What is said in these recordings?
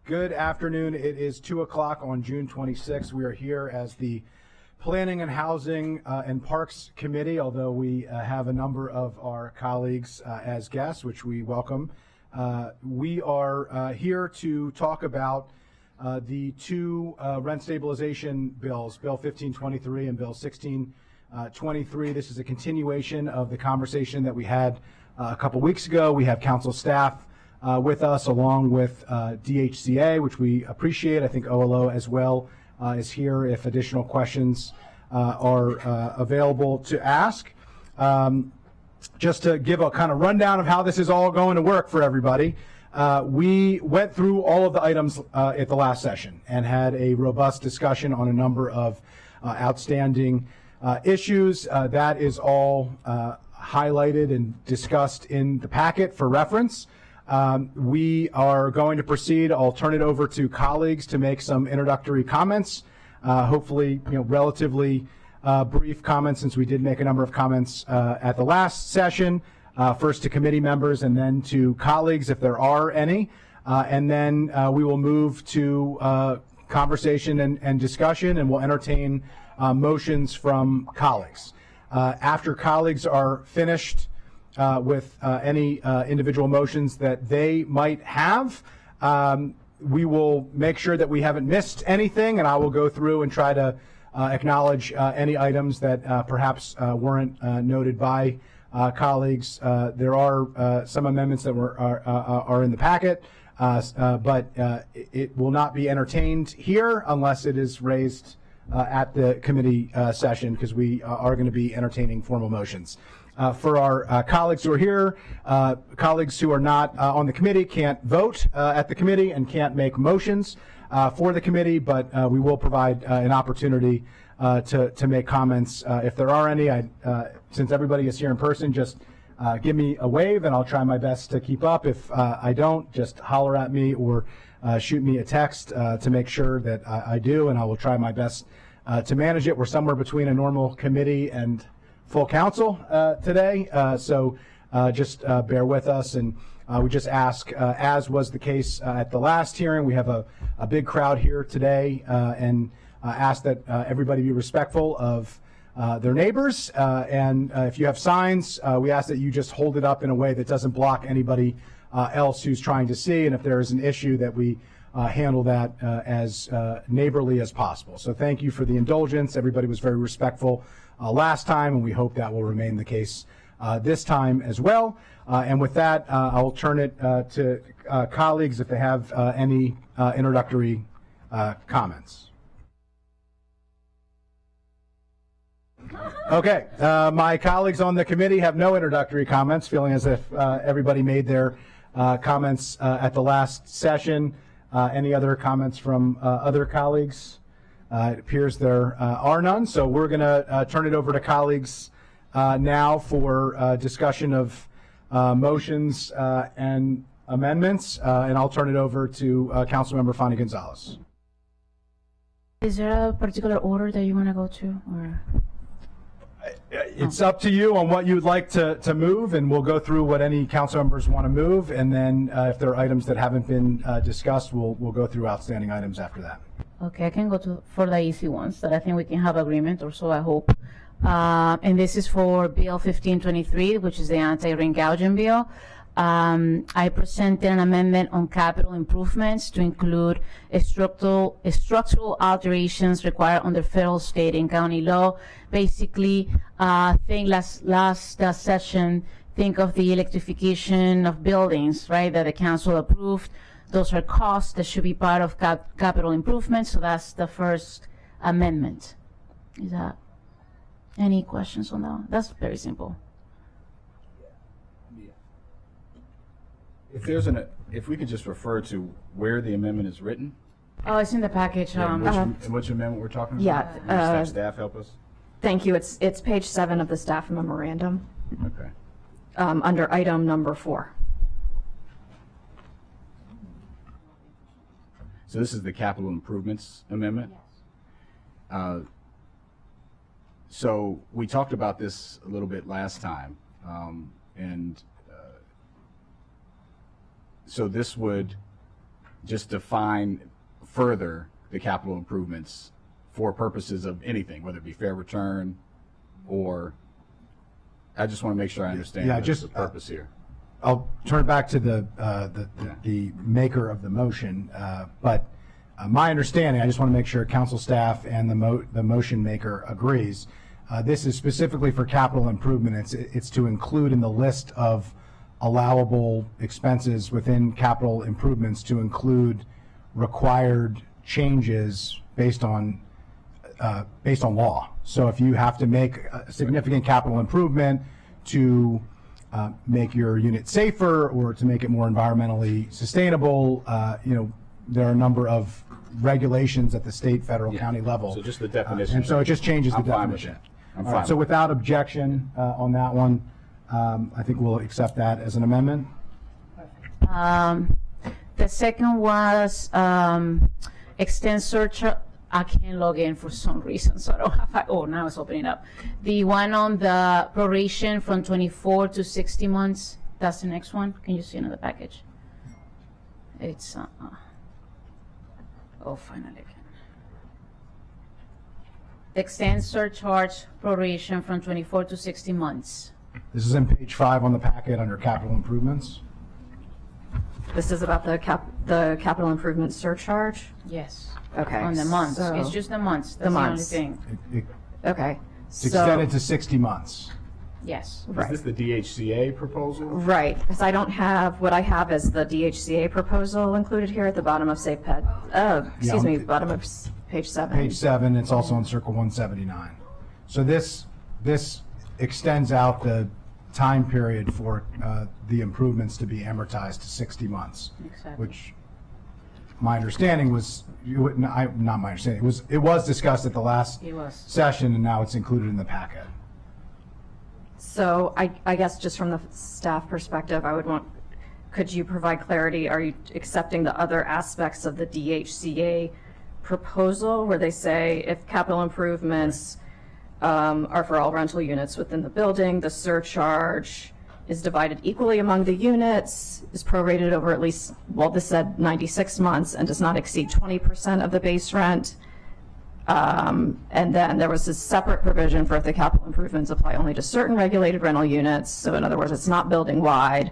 Good afternoon. It is 2 o'clock on June 26th. We are here as the Planning and Housing and Parks Committee, although we have a number of our colleagues as guests, which we welcome. We are here to talk about the two rent stabilization bills, Bill 1523 and Bill 1623. This is a continuation of the conversation that we had a couple weeks ago. We have council staff with us, along with DHCA, which we appreciate. I think OLO as well is here if additional questions are available to ask. Just to give a kind of rundown of how this is all going to work for everybody, we went through all of the items at the last session and had a robust discussion on a number of outstanding issues. That is all highlighted and discussed in the packet for reference. We are going to proceed. I'll turn it over to colleagues to make some introductory comments. Hopefully, relatively brief comments, since we did make a number of comments at the last session. First to committee members and then to colleagues, if there are any. And then we will move to conversation and discussion, and we'll entertain motions from colleagues. After colleagues are finished with any individual motions that they might have, we will make sure that we haven't missed anything, and I will go through and try to acknowledge any items that perhaps weren't noted by colleagues. There are some amendments that are in the packet, but it will not be entertained here unless it is raised at the committee session, because we are going to be entertaining formal motions. For our colleagues who are here, colleagues who are not on the committee can't vote at the committee and can't make motions for the committee, but we will provide an opportunity to make comments if there are any. Since everybody is here in person, just give me a wave and I'll try my best to keep up. If I don't, just holler at me or shoot me a text to make sure that I do, and I will try my best to manage it. We're somewhere between a normal committee and full council today, so just bear with us. And we just ask, as was the case at the last hearing, we have a big crowd here today, and ask that everybody be respectful of their neighbors, and if you have signs, we ask that you just hold it up in a way that doesn't block anybody else who's trying to see, and if there is an issue, that we handle that as neighborly as possible. So thank you for the indulgence. Everybody was very respectful last time, and we hope that will remain the case this time as well. And with that, I'll turn it to colleagues if they have any introductory comments. Okay, my colleagues on the committee have no introductory comments, feeling as if everybody made their comments at the last session. Any other comments from other colleagues? It appears there are none, so we're going to turn it over to colleagues now for discussion of motions and amendments, and I'll turn it over to Councilmember Fanny Gonzalez. Is there a particular order that you want to go to, or? It's up to you on what you'd like to move, and we'll go through what any council members want to move, and then if there are items that haven't been discussed, we'll go through outstanding items after that. Okay, I can go for the easy ones that I think we can have agreement, or so I hope. And this is for Bill 1523, which is the anti-ring gouging bill. I presented an amendment on capital improvements to include structural alterations required under federal, state, and county law. Basically, think last session, think of the electrification of buildings, right, that the council approved. Those are costs that should be part of capital improvements. So that's the first amendment. Is that any questions on that? That's very simple. If we could just refer to where the amendment is written. Oh, it's in the package. And which amendment we're talking about? Yeah. Staff help us. Thank you. It's page 7 of the staff memorandum. Okay. Under item number 4. So this is the capital improvements amendment. Yes. So we talked about this a little bit last time, and so this would just define further the capital improvements for purposes of anything, whether it be fair return or, I just want to make sure I understand Yeah, the just, purpose here. I'll turn back to the maker of the motion, but my understanding, I just want to make sure council staff and the motion maker agrees. This is specifically for capital improvement. It's to include in the list of allowable expenses within capital improvements to include required changes based on law. So if you have to make a significant capital improvement to make your unit safer or to make it more environmentally sustainable, there are a number of regulations at the state, federal, county level. So just the definition. And so it just changes the I'm fine with definition. that. I'm All right, fine so with without objection on that one, I think we'll accept that as an amendment. The second was extend search. I can't log in for some reason, so I don't have. Oh, now it's opening up. The one on the proration from 24 to 60 months. That's the next one. Can you see another package? It's. Oh, finally. Extend surcharge proration from 24 to 60 months. This is in page 5 on the packet under capital improvements. This is about the capital improvement surcharge? Yes. Okay. On the months. so- It's just the months. That's months. the only thing. Okay. It's extended to 60 months. Yes. Is Right. this the DHCA proposal? Right, because I don't have, what I have is the DHCA proposal included here at the bottom of SafePed, bottom of page 7. Page 7, it's also on Circle 179. So this extends out the time period for the improvements to be amortized to 60 months. Exactly. Which my understanding was, not my understanding, it was discussed at the last It was. session, and now it's included in the packet. So I guess just from the staff perspective, could you provide clarity? Are you accepting the other aspects of the DHCA proposal where they say if capital improvements are for all rental units within the building, the surcharge is divided equally among the units, is prorated over at least, well, this said 96 months and does not exceed 20% of the base rent. And then there was a separate provision for if the capital improvements apply only to certain regulated rental units. So in other words, it's not building wide.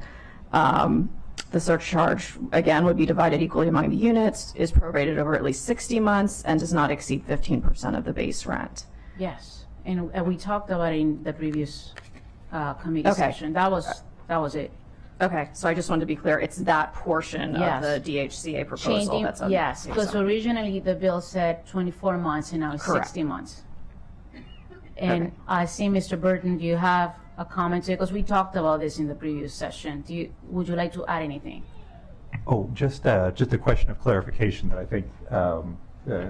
The surcharge, again, would be divided equally among the units, is prorated over at least 60 months, and does not exceed 15% of the base rent. Yes. And we talked about it in the previous committee Okay. session. That was it. Okay, so I just wanted to be clear, it's that portion Yes. of the DHCA proposal Changing, that's on. yes, because originally the bill said 24 months and now it's Correct. 60 months. And Okay. I see, Mr. Burton, do you have a comment? Because we talked about this in the previous session. Would you like to add anything? Oh, just a question of clarification that I think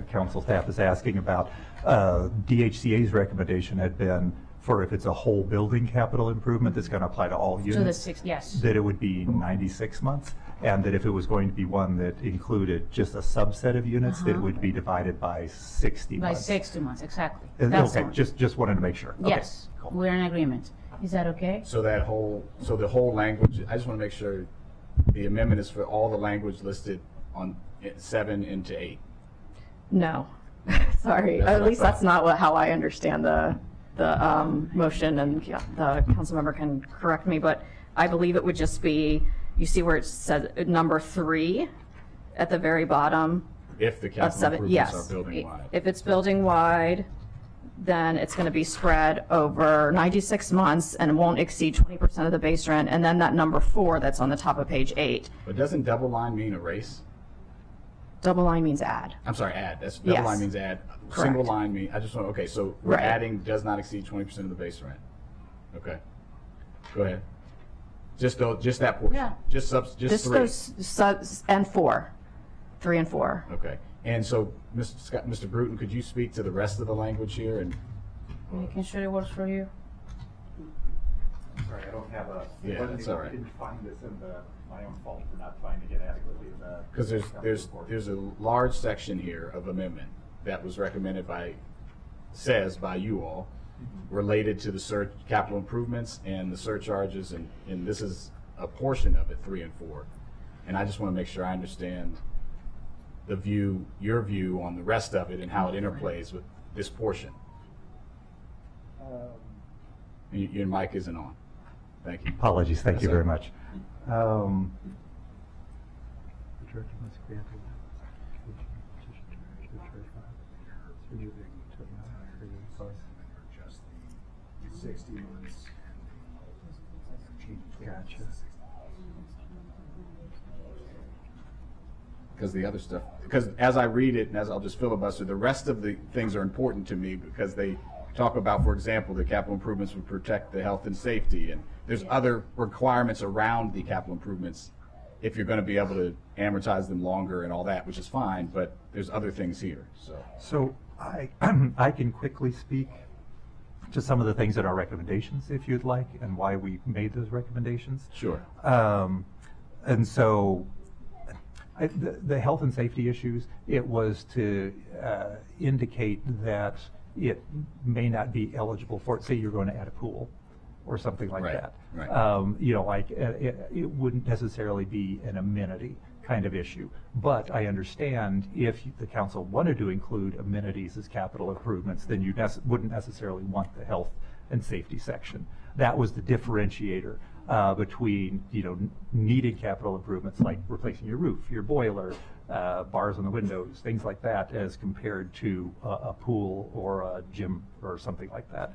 council staff is asking about. DHCA's recommendation had been for if it's a whole building capital improvement that's going to apply to all units. To the six, yes. That it would be 96 months, and that if it was going to be one that included just a subset of units, that it would be divided by 60 By months. 60 months, exactly. That's the Okay, one. just wanted to make sure. Okay, Yes, cool. we're in agreement. Is that okay? So the whole language, I just want to make sure the amendment is for all the language listed on 7 into 8. No, sorry, That's what at I least that's thought. not how I understand the motion, and the council member can correct me, but I believe it would just be, you see where it says number 3 at the very bottom If the of capital 7, improvements yes. are building wide. If it's building wide, then it's going to be spread over 96 months and won't exceed 20% of the base rent, and then that number 4 that's on the top of page 8. But doesn't double line mean erase? Double line means add. I'm sorry, add. That's double Yes. line means add. Correct. Single line mean, I just want, okay, so we're Right. adding does not exceed 20% of the base rent. Okay. Go ahead. Just that portion. Yeah. Just This 3. goes, and 4, 3 and 4. Okay. And so, Mr. Bruton, could you speak to the rest of the language here? And Making sure it works for you. Sorry, I don't have a. Yeah, that's all right. I didn't find this in my own fault for not finding it adequately in the. because there's a large section here of amendment that was recommended by you all related to the capital improvements and the surcharges, and this is a portion of it, 3 and 4. And I just want to make sure I understand your view on the rest of it and how it interplays with this portion. Your mic isn't on. Thank you. Apologies, thank you That's very all much. Gotcha. Because the other stuff, because as I read it, and as I'll just filibuster, the rest of the things are important to me because they talk about, for example, the capital improvements would protect the health and safety, and there's other requirements around the capital improvements if you're going to be able to amortize them longer and all that, which is fine, but there's other things here, so. So I, I can quickly speak to some of the things in our recommendations, if you'd like, and why we made those recommendations. Sure. And so the health and safety issues, it was to indicate that it may not be eligible for, say you're going to add a pool or something like Right, that. right. You know, like it wouldn't necessarily be an amenity kind of issue. But I understand if the council wanted to include amenities as capital improvements, then you wouldn't necessarily want the health and safety section. That was the differentiator between, you know, needed capital improvements like replacing your roof, your boiler, bars on the windows, things like that, as compared to a pool or a gym or something like that.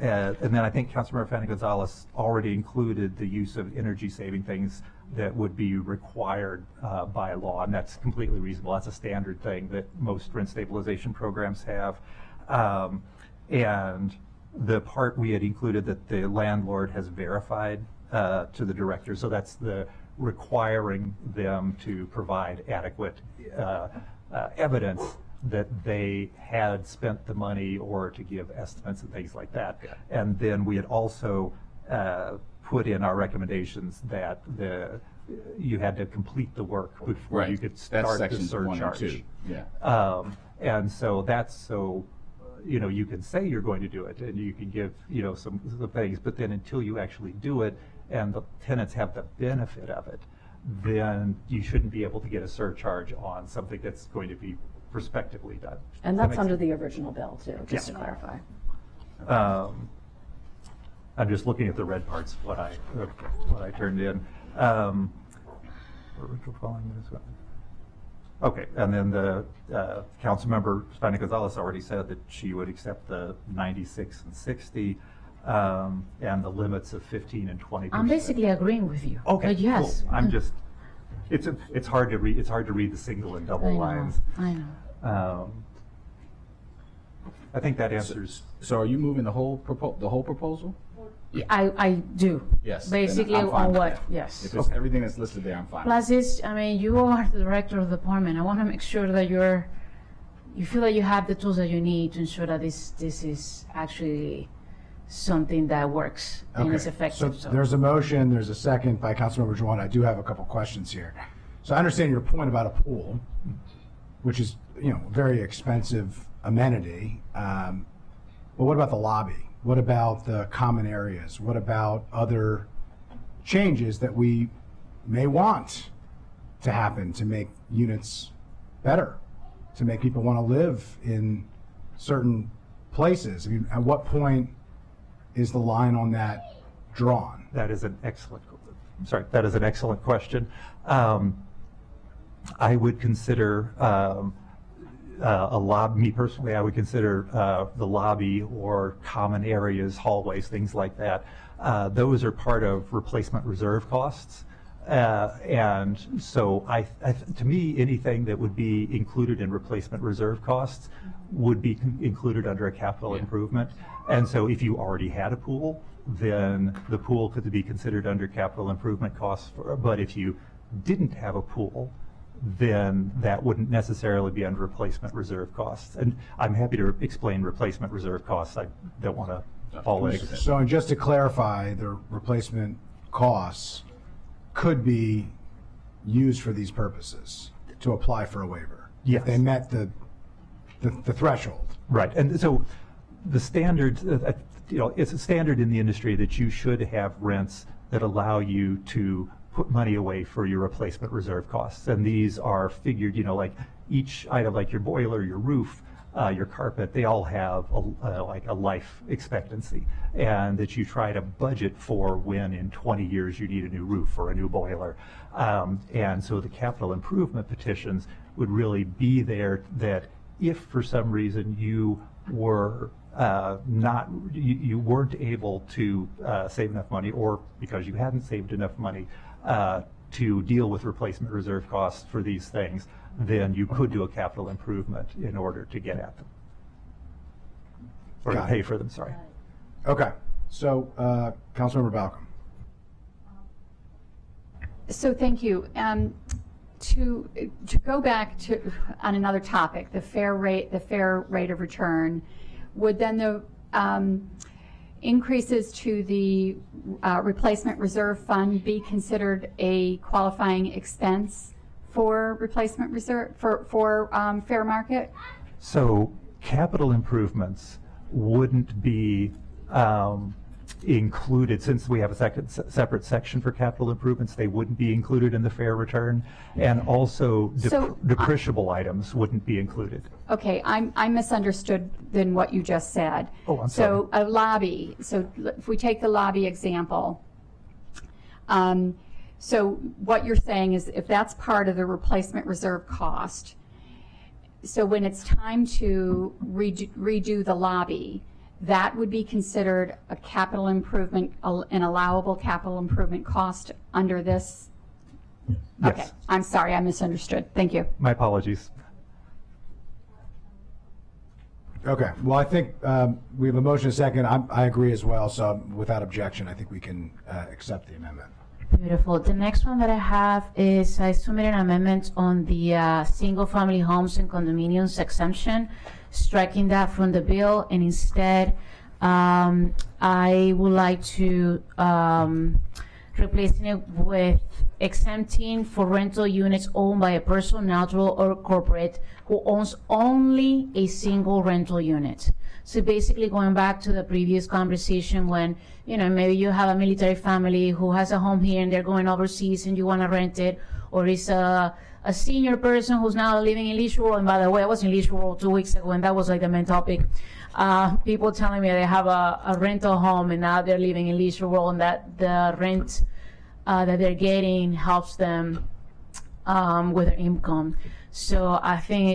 And then I think Councilmember Fani-Gonzalez already included the use of energy-saving things that would be required by law, and that's completely reasonable. That's a standard thing that most rent stabilization programs have. And the part we had included that the landlord has verified to the director, so that's the requiring them to provide adequate evidence that they had spent the money or to give estimates and things like that. Yeah. And then we had also put in our recommendations that you had to complete the work before Right. you could That's start the sections 1 and surcharge. 2. Yeah. And so that's so, you know, you can say you're going to do it and you can give, you know, some things, but then until you actually do it and the tenants have the benefit of it, then you shouldn't be able to get a surcharge on something that's going to be prospectively done. And That that's makes under sense? the original bill too, just to Yeah. clarify. I'm just looking at the red parts, what I turned in. Okay, and then the Councilmember Fani-Gonzalez already said that she would accept the 96 and 60 and the limits of 15 and 20%. I'm basically agreeing with you. Okay, But yes. cool. I'm just, it's hard to read, the single and double I know, lines. I know. I think that answers. So are you moving the whole proposal? Yeah, I do. Yes. then Basically I'm fine on with what, that. yes. If it's everything that's listed there, I'm fine. Plus, I mean, you are the director of the department. I want to make sure that you feel that you have the tools that you need to ensure that this is actually something that works and is effective. So there's a motion, there's a second by Councilmember Juwan. I do have a couple questions here. So I understand your point about a pool, which is, you know, a very expensive amenity. But what about the lobby? What about the common areas? What about other changes that we may want to happen to make units better, to make people want to live in certain places? I mean, at what point is the line on that drawn? That is an excellent, that is an excellent question. I would consider a lobby, me personally, I would consider the lobby or common areas, hallways, things like that. Those are part of replacement reserve costs. And so to me, anything that would be included in replacement reserve costs would be included under a capital improvement. And so if you already had a pool, then the pool could be considered under capital improvement costs. But if you didn't have a pool, then that wouldn't necessarily be under replacement reserve costs. And I'm happy to explain replacement reserve costs. I don't want to fall into that. So, and just to clarify, the replacement costs could be used for these purposes, to apply for a waiver. Yes. If they met the threshold. Right, and so the standard, you know, it's a standard in the industry that you should have rents that allow you to put money away for your replacement reserve costs. And these are figured, like each item, like your boiler, your roof, your carpet, they all have like a life expectancy, and that you try to budget for when in 20 years you need a new roof or a new boiler. And so the capital improvement petitions would really be there that if for some reason you were you weren't able to save enough money, or because you hadn't saved enough money to deal with replacement reserve costs for these things, then you could do a capital improvement in order to get at them. Or to pay for them, sorry. Okay, so Councilmember Balcom. So thank you. To go back to on another topic, the fair rate of return, would then the increases to the replacement reserve fund be considered a qualifying expense for replacement reserve for fair market? So capital improvements wouldn't be included, since we have a separate section for capital improvements. They wouldn't be included in the fair return, and also depreciable items wouldn't be included. Okay, I misunderstood then what you just said. Oh, I'm sorry. So a lobby, so if we take the lobby example, so what you're saying is if that's part of the replacement reserve cost, so when it's time to redo the lobby, that would be considered a capital improvement, an allowable capital improvement cost under this? Yes. Okay, I'm sorry, I misunderstood. Thank you. My apologies. Okay, well, I think we have a motion and a second. I agree as well, so without objection, I think we can accept the amendment. Beautiful. The next one that I have is I submitted an amendment on the single-family homes and condominiums exemption, striking that from the bill, and instead I would like to replacing it with exempting for rental units owned by a person, natural or corporate, who owns only a single rental unit. So basically going back to the previous conversation when, maybe you have a military family who has a home here and they're going overseas and you want to rent it, or it's a senior person who's now living in Leisure World. And by the way, I was in Leisure World 2 weeks ago and that was like the main topic. People telling me they have a rental home and now they're living in Leisure World, and that the rent that they're getting helps them with their income. So I think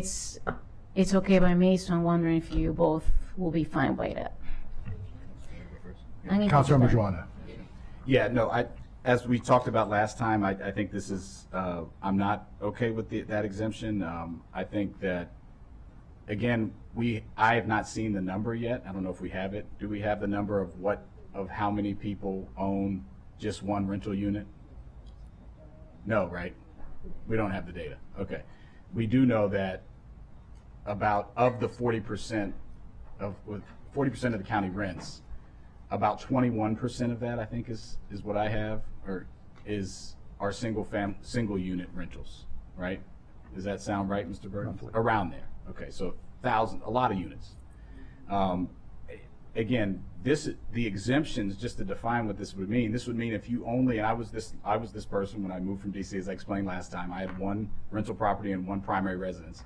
it's okay by me, so I'm wondering if you both will be fine by that. Councilmember Joanna. Yeah, no, as we talked about last time, I think this is, I'm not okay with that exemption. I think that, again, I have not seen the number yet. I don't know if we have it. Do we have the number of how many people own just one rental unit? No, right? We don't have the data. Okay. We do know that of the 40% of the county rents, about 21% of that, I think, is what I have, or are single unit rentals, right? Does that sound right, Mr. Burton? Around there. Okay, so a lot of units. Again, the exemptions, just to define what this would mean, if you only, and I was this person when I moved from DC, as I explained last time, I had one rental property and one primary residence.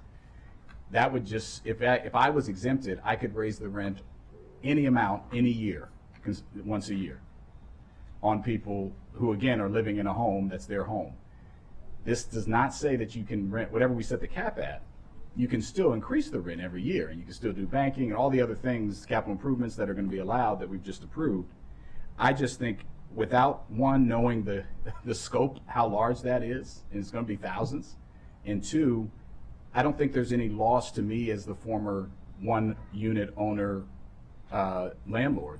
That would just, if I was exempted, I could raise the rent any amount, any year, once a year, on people who, again, are living in a home that's their home. This does not say that you can rent, whatever we set the cap at, you can still increase the rent every year, and you can still do banking and all the other things, capital improvements that are going to be allowed that we've just approved. I just think without, one, knowing the scope, how large that is, and it's going to be thousands, and two, I don't think there's any loss to me as the former one unit owner landlord.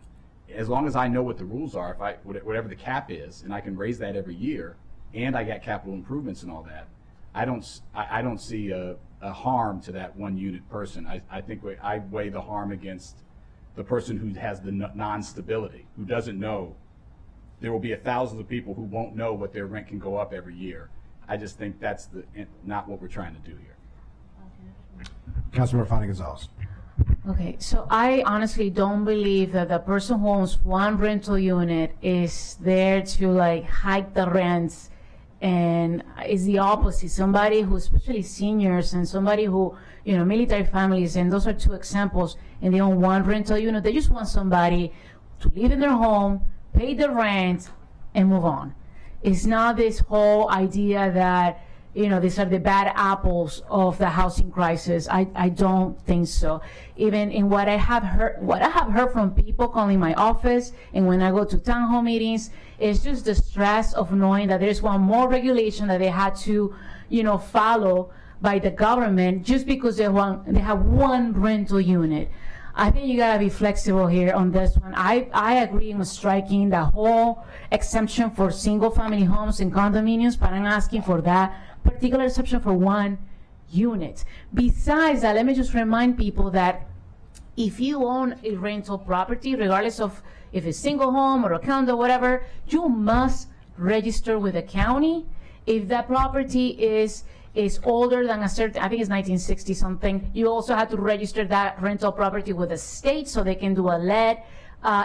As long as I know what the rules are, whatever the cap is, and I can raise that every year, and I got capital improvements and all that, I don't see a harm to that one unit person. I think I weigh the harm against the person who has the non-stability, who doesn't know. There will be thousands of people who won't know what their rent can go up every year. I just think that's not what we're trying to do here. Councilmember Fani Gonzalez. Okay, so I honestly don't believe that the person who owns one rental unit is there to hike the rents and it's the opposite. Somebody who, especially seniors and somebody who, military families, and those are two examples, and they own one rental unit. They just want somebody to live in their home, pay the rent, and move on. It's not this whole idea that, these are the bad apples of the housing crisis. I don't think so. Even in what I have heard from people calling my office, and when I go to town hall meetings, it's just the stress of knowing that there's one more regulation that they had to, follow by the government just because they have one rental unit. I think you gotta be flexible here on this one. I agree with striking the whole exemption for single family homes and condominiums, but I'm asking for that particular exception for one unit. Besides that, let me just remind people that if you own a rental property, regardless of if it's single home or a condo, whatever, you must register with the county. If that property is older than a certain, I think it's 1960 something, you also have to register that rental property with the state so they can do a lead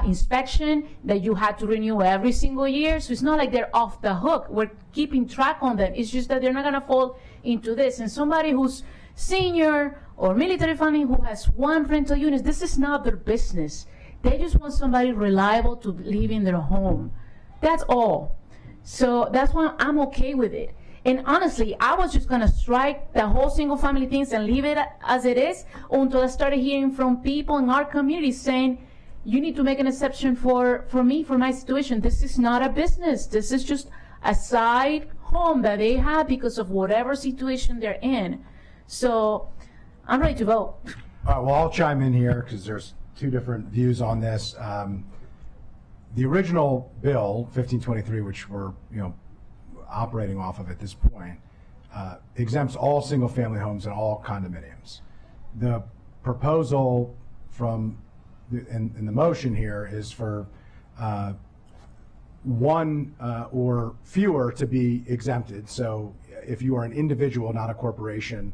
inspection that you had to renew every single year. So it's not like they're off the hook. We're keeping track on them. It's just that they're not going to fall into this. And somebody who's senior or military family who has one rental unit, this is not their business. They just want somebody reliable to live in their home. That's all. So that's why I'm okay with it. And honestly, I was just gonna strike the whole single family things and leave it as it is until I started hearing from people in our community saying, you need to make an exception for me, for my situation. This is not a business. This is just a side home that they have because of whatever situation they're in. So I'm ready to vote. All right, well, I'll chime in here because there's two different views on this. The original bill, 1523, which we're operating off of at this point, exempts all single-family homes and all condominiums. The proposal from in the motion here is for one or fewer to be exempted. So if you are an individual, not a corporation,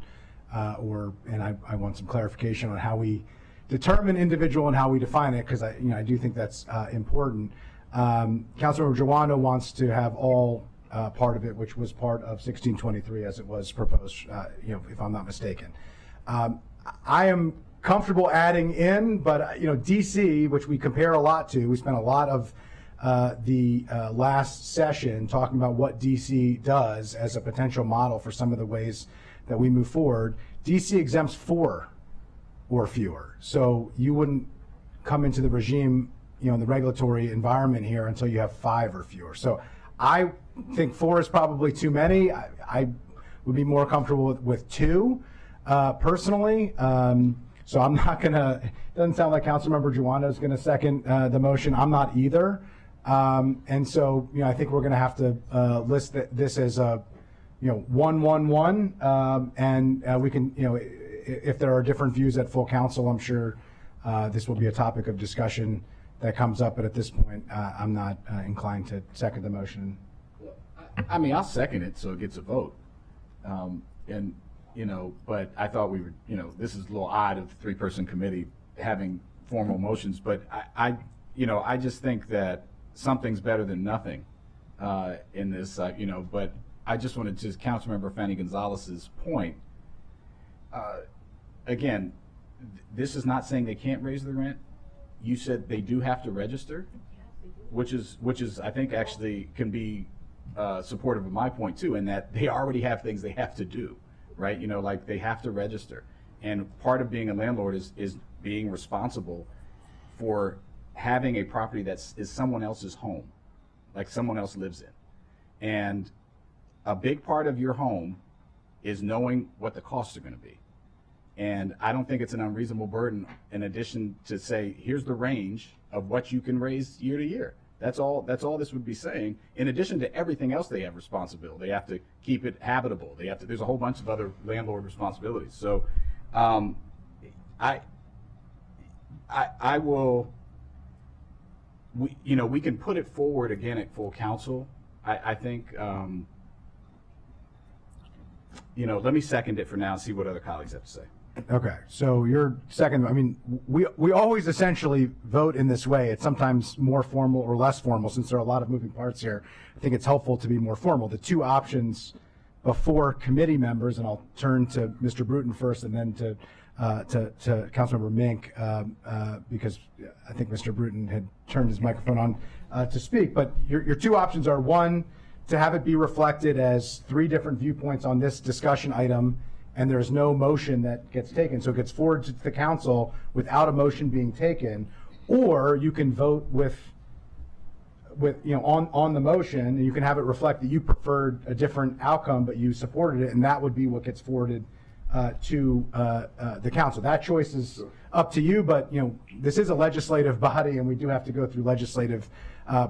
and I want some clarification on how we determine individual and how we define it, because I do think that's important. Councilmember Jawando wants to have all part of it, which was part of 1623 as it was proposed, if I'm not mistaken. I am comfortable adding in, but DC, which we compare a lot to, we spent a lot of the last session talking about what DC does as a potential model for some of the ways that we move forward. DC exempts 4 or fewer, so you wouldn't come into the regime, in the regulatory environment here until you have 5 or fewer. So I think 4 is probably too many. I would be more comfortable with 2 personally. So I'm not gonna, it doesn't sound like Councilmember Jawando is gonna second the motion. I'm not either. And so, I think we're gonna have to list this as a, 111, and we can, if there are different views at full council, I'm sure this will be a topic of discussion that comes up, but at this point, I'm not inclined to second the motion. I mean, I'll second it so it gets a vote. But I thought we were, this is a little odd of the 3-person committee having formal motions, but I just think that something's better than nothing in this, but I just wanted to, Councilmember Fanny Gonzalez's point, again, this is not saying they can't raise the rent. You said they do have to register, which is I think actually can be supportive of my point too, in that they already have things they have to do, right? Like they have to register, and part of being a landlord is being responsible for having a property is someone else's home, like someone else lives in, and a big part of your home is knowing what the costs are going to be. And I don't think it's an unreasonable burden, in addition to say, here's the range of what you can raise year to year. That's all this would be saying, in addition to everything else they have responsibility. They have to keep it habitable. There's a whole bunch of other landlord responsibilities. So I will, we can put it forward again at full council. I think, let me second it for now and see what other colleagues have to say. Okay, so your second, I mean, we always essentially vote in this way. It's sometimes more formal or less formal, since there are a lot of moving parts here. I think it's helpful to be more formal. The two options before committee members, and I'll turn to Mr. Bruton first and then to Councilmember Mink, because I think Mr. Bruton had turned his microphone on to speak. But your two options are, one, to have it be reflected as three different viewpoints on this discussion item, and there's no motion that gets taken, so it gets forwarded to the council without a motion being taken, or you can vote with on the motion, and you can have it reflect that you preferred a different outcome, but you supported it, and that would be what gets forwarded to the council. That choice is up to you, but this is a legislative body, and we do have to go through legislative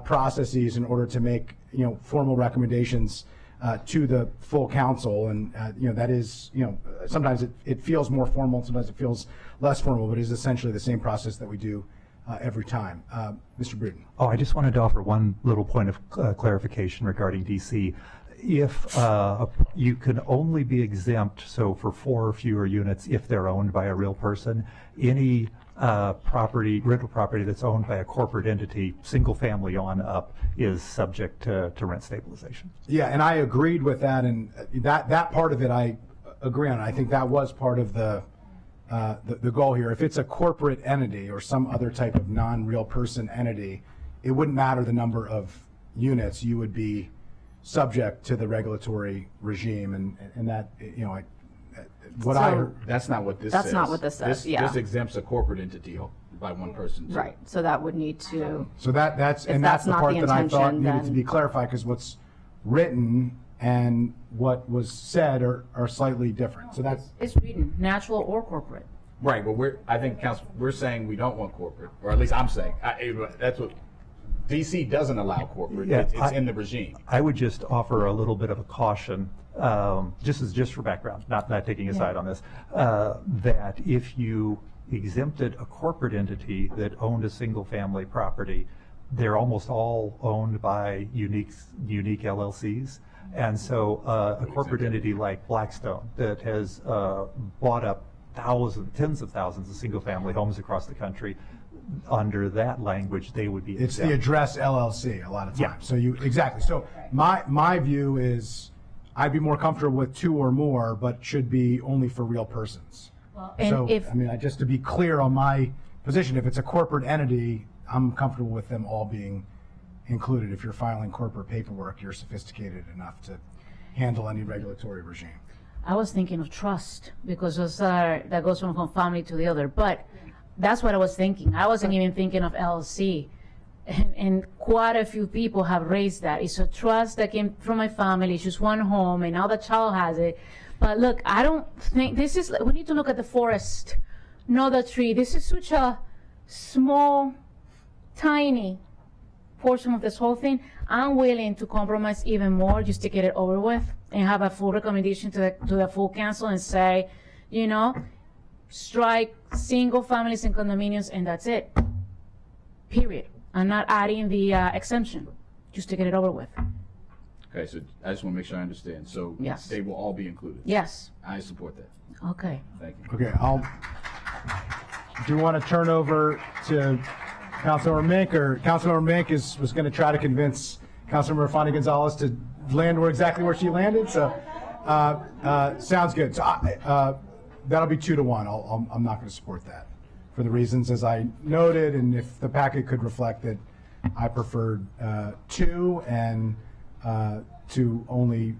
processes in order to make formal recommendations to the full council, and that is sometimes it feels more formal, sometimes it feels less formal, but it is essentially the same process that we do every time. Mr. Bruton. Oh, I just wanted to offer one little point of clarification regarding DC. If you can only be exempt, so for 4 or fewer units, if they're owned by a real person, any rental property that's owned by a corporate entity, single family on up, is subject to rent stabilization. Yeah, and I agreed with that, and that part of it I agree on. I think that was part of the goal here. If it's a corporate entity or some other type of non-real person entity, it wouldn't matter the number of units. You would be subject to the regulatory regime, and that That's not what this says. That's not what this says, yeah. This exempts a corporate entity by one person. Right, so that would need to, So that's the that's not part the that I thought intention, needed to then- be clarified, because what's written and what was said are slightly different. So that's It's written, natural or corporate. Right, but I think Council, we're saying we don't want corporate, or at least I'm saying, that's what, DC doesn't allow corporate, Yeah, it's in the regime. I would just offer a little bit of a caution, just for background, not taking a side on this, that if you exempted a corporate entity that owned a single family property, they're almost all owned by unique LLCs. And so a corporate entity like Blackstone that has bought up tens of thousands of single family homes across the country, under that language, they would be it's exempt. the address LLC a lot of times. Yeah. So exactly. So my view is I'd be more comfortable with 2 or more, but should be only for real persons. And So if I mean, just to be clear on my position, if it's a corporate entity, I'm comfortable with them all being included. If you're filing corporate paperwork, you're sophisticated enough to handle any regulatory regime. I was thinking of trust, because that goes from one family to the other, but that's what I was thinking. I wasn't even thinking of LLC, and quite a few people have raised that. It's a trust that came from my family, it's just one home, and now the child has it. But look, I don't think we need to look at the forest, not the tree. This is such a small, tiny portion of this whole thing. I'm willing to compromise even more just to get it over with and have a full recommendation to the full council and say, strike single families and condominiums, and that's it. Period. I'm not adding the exemption, just to get it over with. Okay, so I just want to make sure I understand. So Yes. they will all be included? Yes. I support that. Okay. Thank you. Okay, do you want to turn over to Councilmember Mink, or Councilmember Mink was going to try to convince Councilmember Fani Gonzalez to land exactly where she landed? So sounds good. So that'll be 2 to 1. I'm not going to support that for the reasons as I noted, and if the packet could reflect that I preferred 2 and to only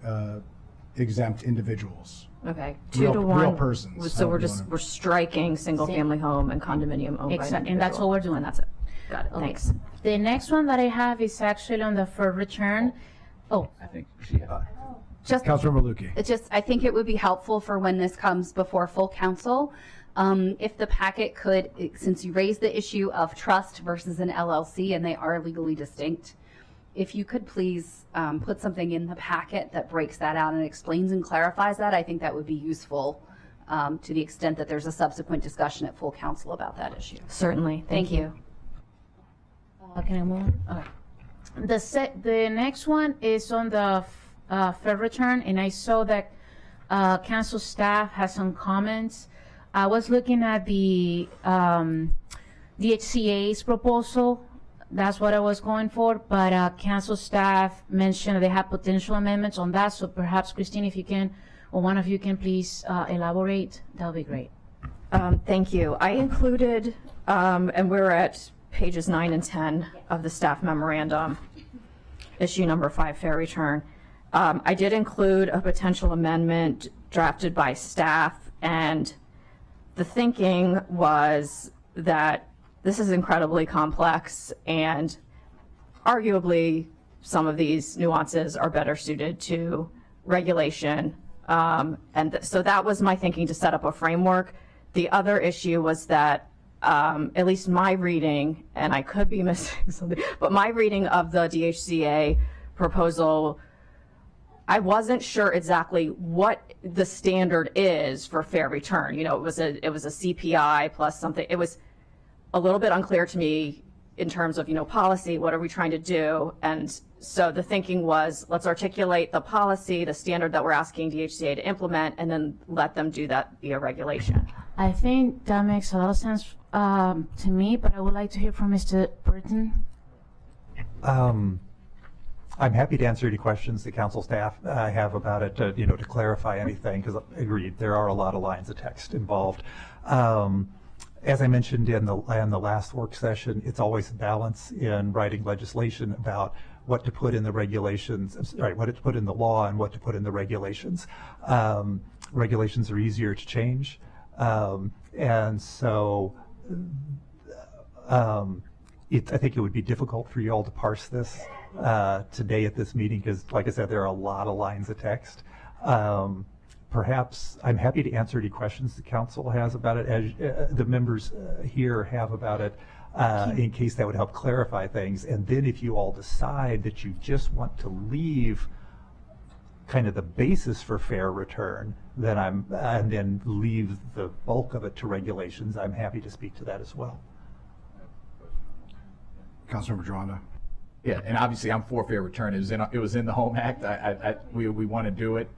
exempt individuals. okay, 2 Real- to 1. real persons. So However you wanna- we're striking single-family home and condominium owned by an Exactly, and that's individual. what we're doing. And that's it. Got it, Okay. thanks. The next one that I have is actually on the for return. Oh, I think she had. Just, Councilmember Lukey. I think it would be helpful for when this comes before full council, if the packet could, since you raised the issue of trust versus an LLC, and they are legally distinct, if you could please put something in the packet that breaks that out and explains and clarifies that, I think that would be useful to the extent that there's a subsequent discussion at full council about that issue. Certainly, thank you. can I move on? Okay. The next one is on the fair return, and I saw that council staff has some comments. I was looking at the DHCA's proposal. That's what I was going for, but council staff mentioned they have potential amendments on that, so perhaps Christine, if you can, or one of you can please elaborate, that would be great. Thank you. I included, and we're at pages 9 and 10 of the staff memorandum, issue number 5, fair return. I did include a potential amendment drafted by staff, and the thinking was that this is incredibly complex, and arguably some of these nuances are better suited to regulation. So that was my thinking, to set up a framework. The other issue was that, at least my reading, and I could be missing something, but my reading of the DHCA proposal, I wasn't sure exactly what the standard is for fair return. You know, it was a CPI plus something. It was a little bit unclear to me in terms of, you know, policy, what are we trying to do? And so the thinking was, let's articulate the policy, the standard that we're asking DHCA to implement, and then let them do that via regulation. I think that makes a lot of sense to me, but I would like to hear from Mr. Burton. I'm happy to answer any questions the council staff have about it, to clarify anything, because I agree, there are a lot of lines of text involved. As I mentioned in the last work session, it's always a balance in writing legislation about what to put in the regulations, what to put in the law and what to put in the regulations. Regulations are easier to change, and so I think it would be difficult for you all to parse this today at this meeting, because, like I said, there are a lot of lines of text. Perhaps I'm happy to answer any questions the council has about it, as the members here have about it, in case that would help clarify things. And then if you all decide that you just want to leave kind of the basis for fair return, then and then leave the bulk of it to regulations, I'm happy to speak to that as well. Councilmember Gironda. Yeah, and obviously I'm for fair return. It was in the Home Act. We want to do it.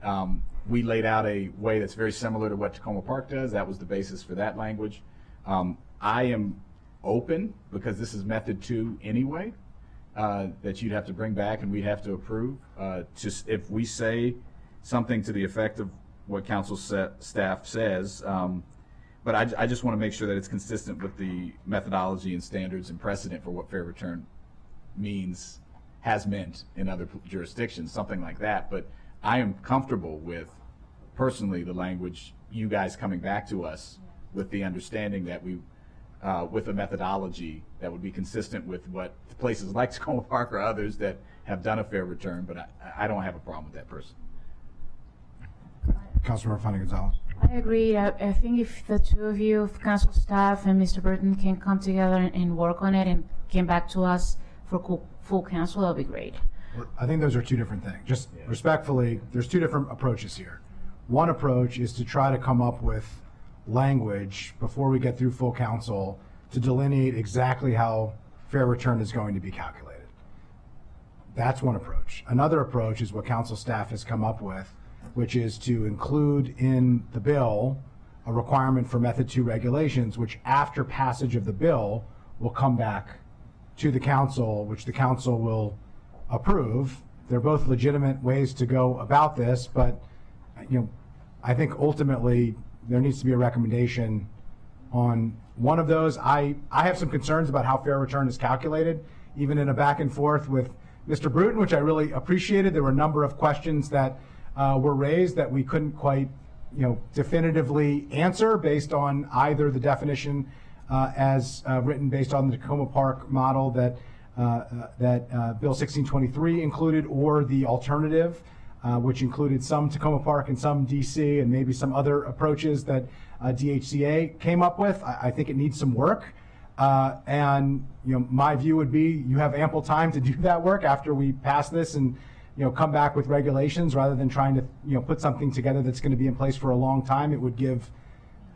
We laid out a way that's very similar to what Tacoma Park does. That was the basis for that language. I am open, because this is method 2 anyway, that you'd have to bring back and we'd have to approve. Just if we say something to the effect of what council staff says, but I just want to make sure that it's consistent with the methodology and standards and precedent for what fair return has meant in other jurisdictions, something like that. But I am comfortable with, personally, the language, you guys coming back to us with the understanding that with a methodology that would be consistent with what places like Tacoma Park or others that have done a fair return, but I don't have a problem with that person. Councilmember Fani-Gonzalez. I agree. I think if the two of you, if council staff and Mr. Burton, can come together and work on it and get back to us for full council, that'll be great. I think those are two different things. Just respectfully, there's two different approaches here. One approach is to try to come up with language before we get through full council to delineate exactly how fair return is going to be calculated. That's one approach. Another approach is what council staff has come up with, which is to include in the bill a requirement for method 2 regulations, which after passage of the bill will come back to the council, which the council will approve. They're both legitimate ways to go about this, but I think ultimately there needs to be a recommendation on one of those. I have some concerns about how fair return is calculated, even in a back and forth with Mr. Bruton, which I really appreciated. There were a number of questions that were raised that we couldn't quite definitively answer based on either the definition as written based on the Tacoma Park model that Bill 1623 included, or the alternative, which included some Tacoma Park and some DC and maybe some other approaches that DHCA came up with. I think it needs some work. And my view would be you have ample time to do that work after we pass this and come back with regulations, rather than trying to put something together that's going to be in place for a long time. It would give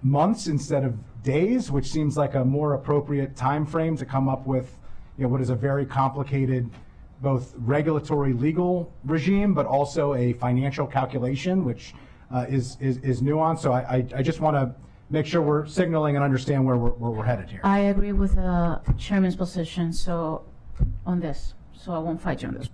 months instead of days, which seems like a more appropriate time frame to come up with what is a very complicated both regulatory legal regime, but also a financial calculation, which is nuanced. So I just want to make sure we're signaling and understand where we're headed here. I agree with the chairman's position, so, on this, so I won't fight you on this.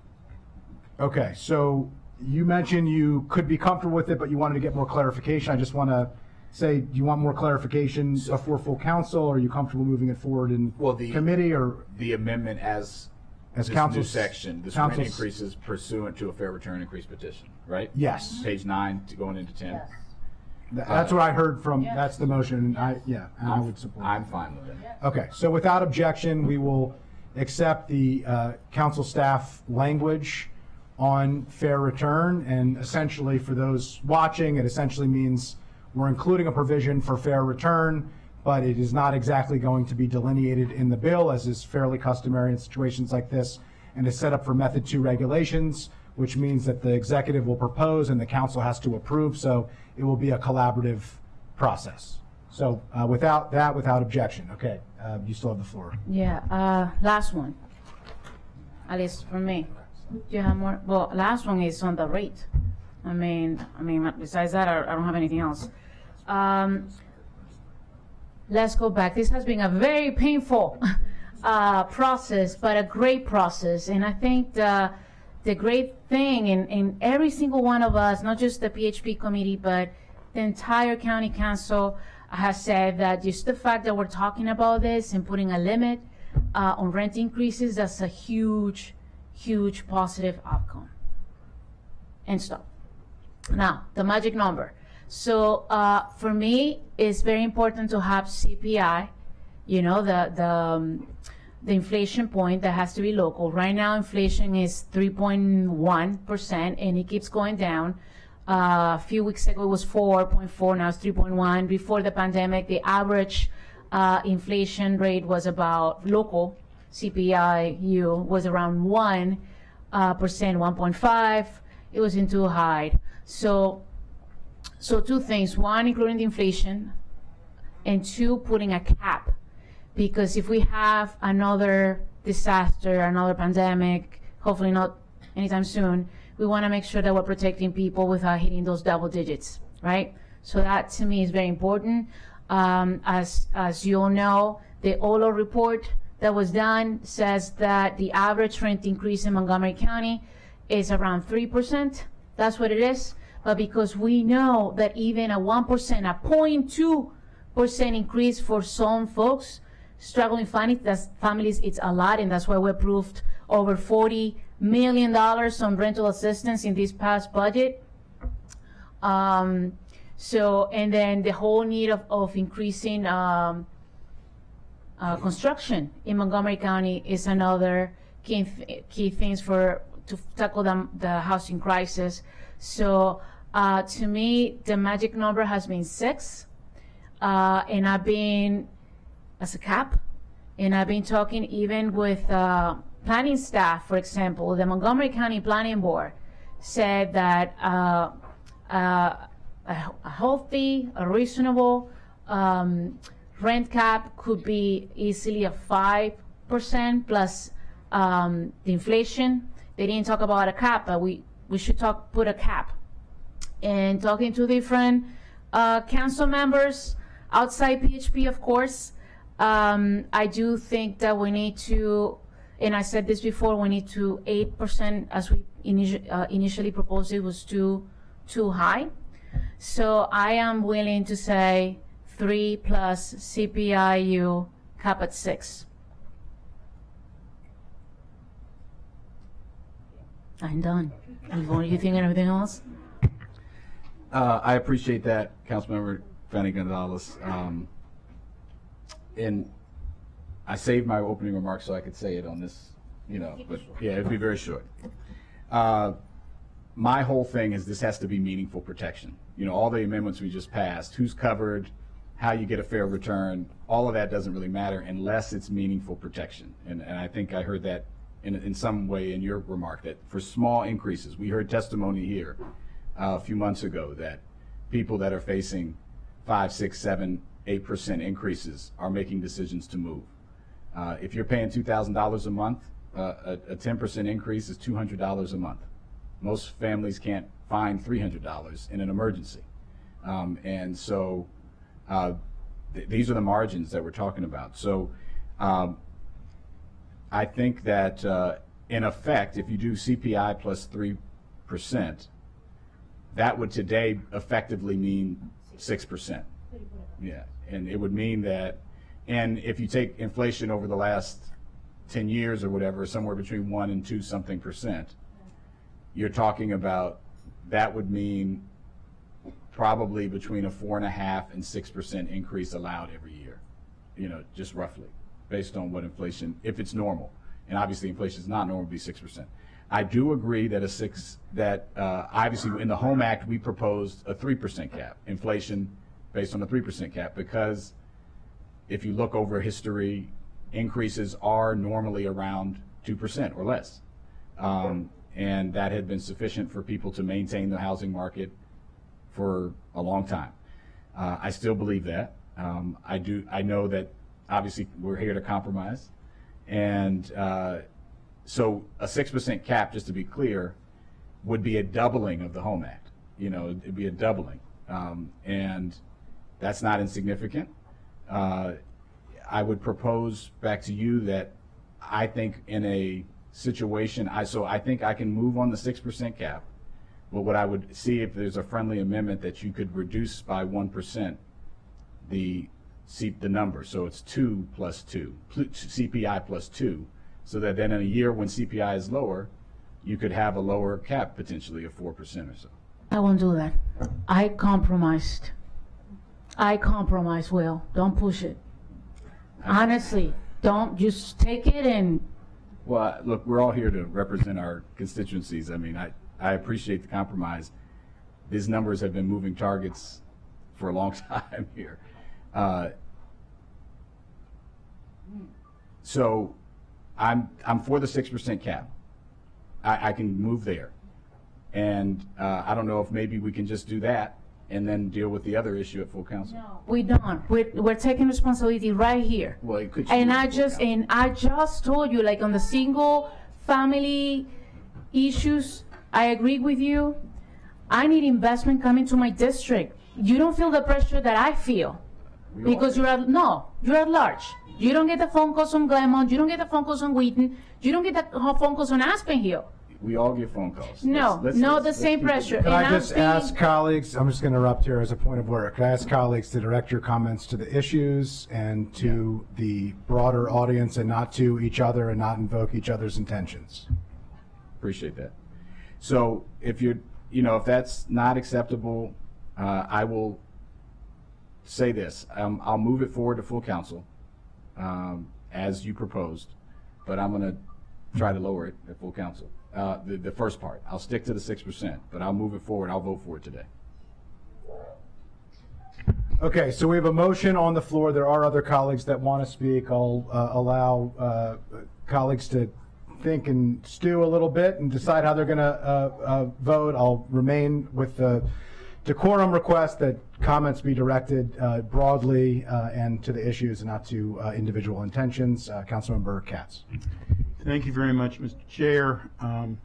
Okay, so you mentioned you could be comfortable with it, but you wanted to get more clarification. I just want to say, do you want more clarification before full council, or are you comfortable moving it forward in committee, or? The amendment as this new council's- section, this rent council's- increases pursuant to a fair return increase petition, right? Yes. Page 9 going into 10. That's what I heard from, that's the motion, and I would support. I'm fine with it. Okay, so without objection, we will accept the council staff language on fair return, and essentially for those watching, it essentially means we're including a provision for fair return, but it is not exactly going to be delineated in the bill, as is fairly customary in situations like this, and is set up for Method 2 regulations, which means that the executive will propose and the council has to approve, so it will be a collaborative process. So without objection, okay, you still have the floor. Yeah, last one, at least for me. Do you have more? Well, last one is on the rate. I mean, besides that, I don't have anything else. Let's go back. This has been a very painful process, but a great process. And I think the great thing in every single one of us, not just the PHP committee, but the entire county council has said that just the fact that we're talking about this and putting a limit on rent increases, that's a huge, huge positive outcome. And stop. Now, the magic number. So for me, it's very important to have CPI, you know, the inflation point that has to be local. Right now, inflation is 3.1%, and it keeps going down. A few weeks ago, it was 4.4, now it's 3.1. Before the pandemic, the average inflation rate was about local CPI-U was around 1%, 1.5. It wasn't too high. So two things: one, including the inflation, and two, putting a cap. Because if we have another disaster, another pandemic, hopefully not anytime soon, we want to make sure that we're protecting people without hitting those double digits, right? So that to me is very important. As you all know, the OLO report that was done says that the average rent increase in Montgomery County is around 3%. That's what it is. But because we know that even a 1%, a 0.2% increase for some folks, struggling families, it's a lot, and that's why we approved over $40 million on rental assistance in this past budget. So, and then the whole need of increasing construction in Montgomery County is another key things to tackle the housing crisis. So to me, the magic number has been 6, and I've been as a cap, and I've been talking even with planning staff. For example, the Montgomery County Planning Board said that a healthy, a reasonable rent cap could be easily a 5% plus the inflation. They didn't talk about a cap, but we should put a cap. And talking to different council members outside PHP, of course, I do think that we need to, and I said this before, we need to 8%, as we initially proposed. It was too high. So I am willing to say 3 plus CPI-U cap at 6. I'm done. Yvonne, you think anything else? I appreciate that, Councilmember Fanny Gonzalez. And I saved my opening remarks so I could say it on this, but yeah, it'd be very short. My whole thing is this has to be meaningful protection. All the amendments we just passed, who's covered, how you get a fair return, all of that doesn't really matter unless it's meaningful protection. And I think I heard that in some way in your remark, that for small increases, we heard testimony here a few months ago that people that are facing 5, 6, 7, 8% increases are making decisions to move. If you're paying $2,000 a month, a 10% increase is $200 a month. Most families can't find $300 in an emergency. And so these are the margins that we're talking about. So I think that in effect, if you do CPI plus 3%, that would today effectively mean 6%. Yeah, and it would mean that, and if you take inflation over the last 10 years or whatever, somewhere between 1 and 2 something percent, you're talking about, that would mean probably between a 4.5% and 6% increase allowed every year, just roughly, based on what inflation, if it's normal. And obviously inflation is not normal, it would be 6%. I do agree that obviously in the Home Act, we proposed a 3% cap, inflation based on a 3% cap, because if you look over history, increases are normally around 2% or less. And that had been sufficient for people to maintain the housing market for a long time. I still believe that. I know that obviously we're here to compromise. And so a 6% cap, just to be clear, would be a doubling of the Home Act. It'd be a doubling. And that's not insignificant. I would propose back to you that I think in a situation, I think I can move on the 6% cap. But what I would see, if there's a friendly amendment that you could reduce by 1% the number. So it's 2 plus 2, CPI plus 2, so that then in a year when CPI is lower, you could have a lower cap potentially of 4% or so. I won't do that. I compromised, Will. Don't push it. Honestly, don't just take it and. Well, look, we're all here to represent our constituencies. I mean, I appreciate the compromise. These numbers have been moving targets for a long time here. So I'm for the 6% cap. I can move there. And I don't know if maybe we can just do that and then deal with the other issue at full council. No, we don't. We're taking responsibility right here. Well, it could. And I just told you, like on the single family issues, I agree with you. I need investment coming to my district. You don't feel the pressure that I feel because you're at large. You don't get the phone calls from Glenmont. You don't get the phone calls from Wheaton. You don't get the phone calls on Aspen Hill. We all get phone calls. No, the same pressure. Can I just ask colleagues, I'm just going to interrupt here as a point of order. Can I ask colleagues to direct your comments to the issues and to the broader audience and not to each other and not invoke each other's intentions? Appreciate that. So if if that's not acceptable, I will say this. I'll move it forward to full council as you proposed, but I'm going to try to lower it at full council. The first part, I'll stick to the 6%, but I'll move it forward. I'll vote for it today. Okay, so we have a motion on the floor. There are other colleagues that want to speak. I'll allow colleagues to think and stew a little bit and decide how they're going to vote. I'll remain with the decorum request that comments be directed broadly and to the issues and not to individual intentions. Councilmember Katz. Thank you very much, Mr. Chair. And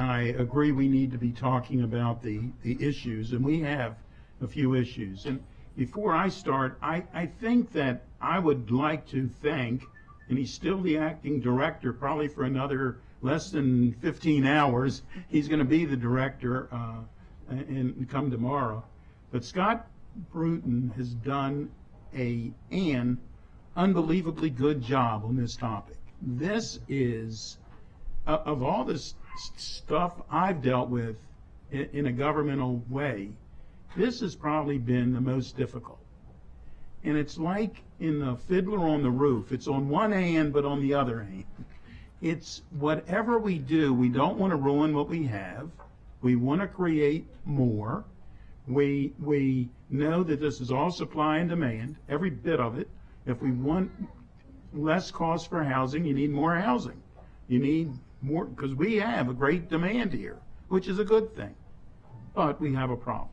I agree we need to be talking about the issues, and we have a few issues. And before I start, I think that I would like to thank, and he's still the acting director, probably for another less than 15 hours. He's going to be the director and come tomorrow. But Scott Bruton has done an unbelievably good job on this topic. This is, of all this stuff I've dealt with in a governmental way, this has probably been the most difficult. And it's like in the Fiddler on the Roof. It's on one hand, but on the other hand. It's whatever we do, we don't want to ruin what we have. We want to create more. We know that this is all supply and demand, every bit of it. If we want less cost for housing, you need more housing. You need more, because we have a great demand here, which is a good thing. But we have a problem.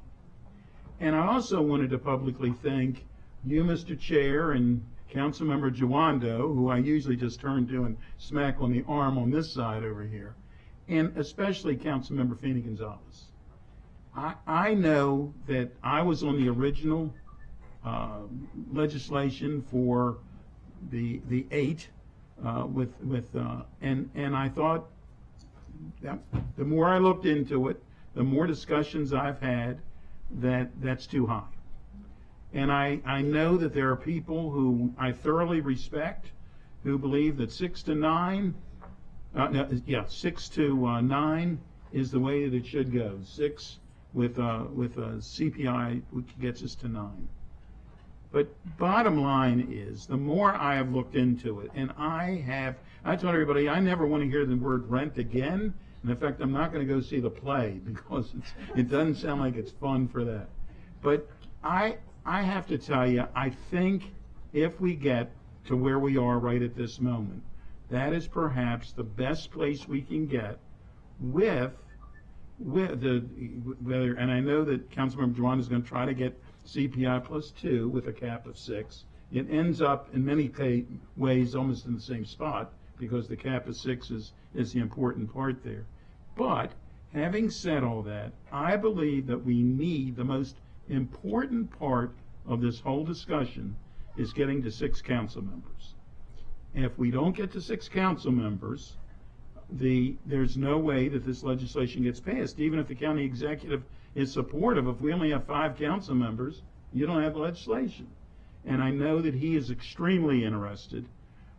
And I also wanted to publicly thank you, Mr. Chair, and Councilmember Jawando, who I usually just turn to and smack on the arm on this side over here, and especially Councilmember Feeney Gonzalez. I know that I was on the original legislation for the 8 and I thought that the more I looked into it, the more discussions I've had, that's too high. And I know that there are people who I thoroughly respect who believe that 6 to 9 is the way that it should go. 6 with a CPI, which gets us to 9. But bottom line is, the more I have looked into it, and I told everybody I never want to hear the word rent again. And in fact, I'm not going to go see the play because it doesn't sound like it's fun for that. But I have to tell you, I think if we get to where we are right at this moment, that is perhaps the best place we can get with whether, and I know that Councilmember Juan is going to try to get CPI plus 2 with a cap of 6. It ends up in many ways almost in the same spot because the cap of 6 is the important part there. But having said all that, I believe that we need the most important part of this whole discussion is getting to 6 council members. If we don't get to 6 council members, there's no way that this legislation gets passed. Even if the county executive is supportive, if we only have 5 council members, you don't have legislation. And I know that he is extremely interested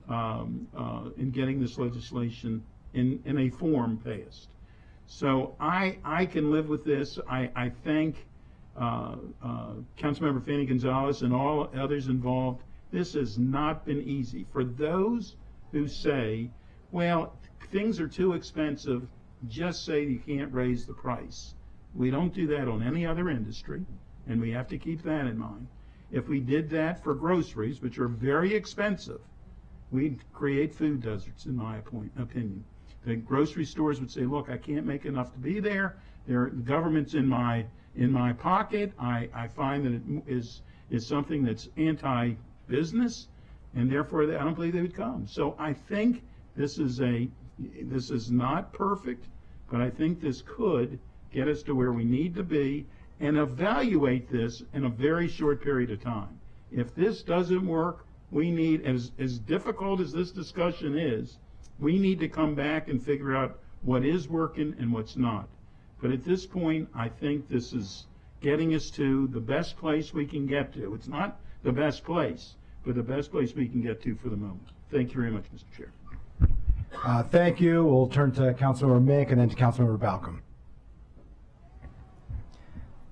in getting this legislation in a form passed. So I can live with this. I thank Councilmember Fanny Gonzalez and all others involved. This has not been easy. For those who say, well, things are too expensive, just say you can't raise the price. We don't do that on any other industry, and we have to keep that in mind. If we did that for groceries, which are very expensive, we'd create food deserts, in my opinion. The grocery stores would say, look, I can't make enough to be there. The government's in my pocket. I find that it is something that's anti-business, and therefore I don't believe they would come. So I think this is not perfect, but I think this could get us to where we need to be and evaluate this in a very short period of time. If this doesn't work, we need, as difficult as this discussion is, we need to come back and figure out what is working and what's not. But at this point, I think this is getting us to the best place we can get to. It's not the best place, but the best place we can get to for the moment. Thank you very much, Mr. Chair. Thank you. We'll turn to Councilmember Mink and then to Councilmember Balcom.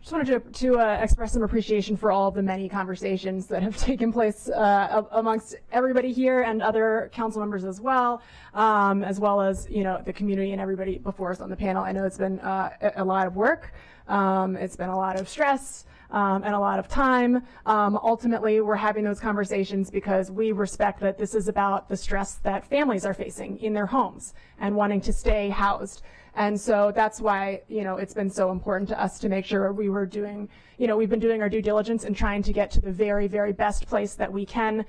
Just wanted to express some appreciation for all of the many conversations that have taken place amongst everybody here and other council members as well as the community and everybody before us on the panel. I know it's been a lot of work. It's been a lot of stress and a lot of time. Ultimately, we're having those conversations because we respect that this is about the stress that families are facing in their homes and wanting to stay housed. And so that's why, it's been so important to us to make sure we were doing, we've been doing our due diligence and trying to get to the very, very best place that we can,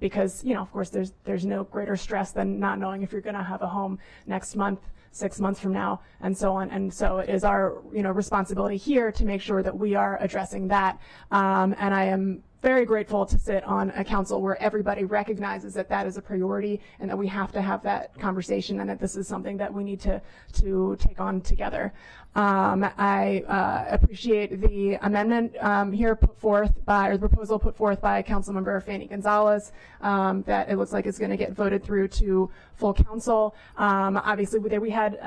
because, of course, there's no greater stress than not knowing if you're going to have a home next month, 6 months from now, and so on. And so it is our, responsibility here to make sure that we are addressing that. And I am very grateful to sit on a council where everybody recognizes that that is a priority and that we have to have that conversation and that this is something that we need to take on together. I appreciate the amendment here put forth by, or the proposal put forth by Councilmember Fanny Gonzalez, that it looks like it's going to get voted through to full council. Obviously, we had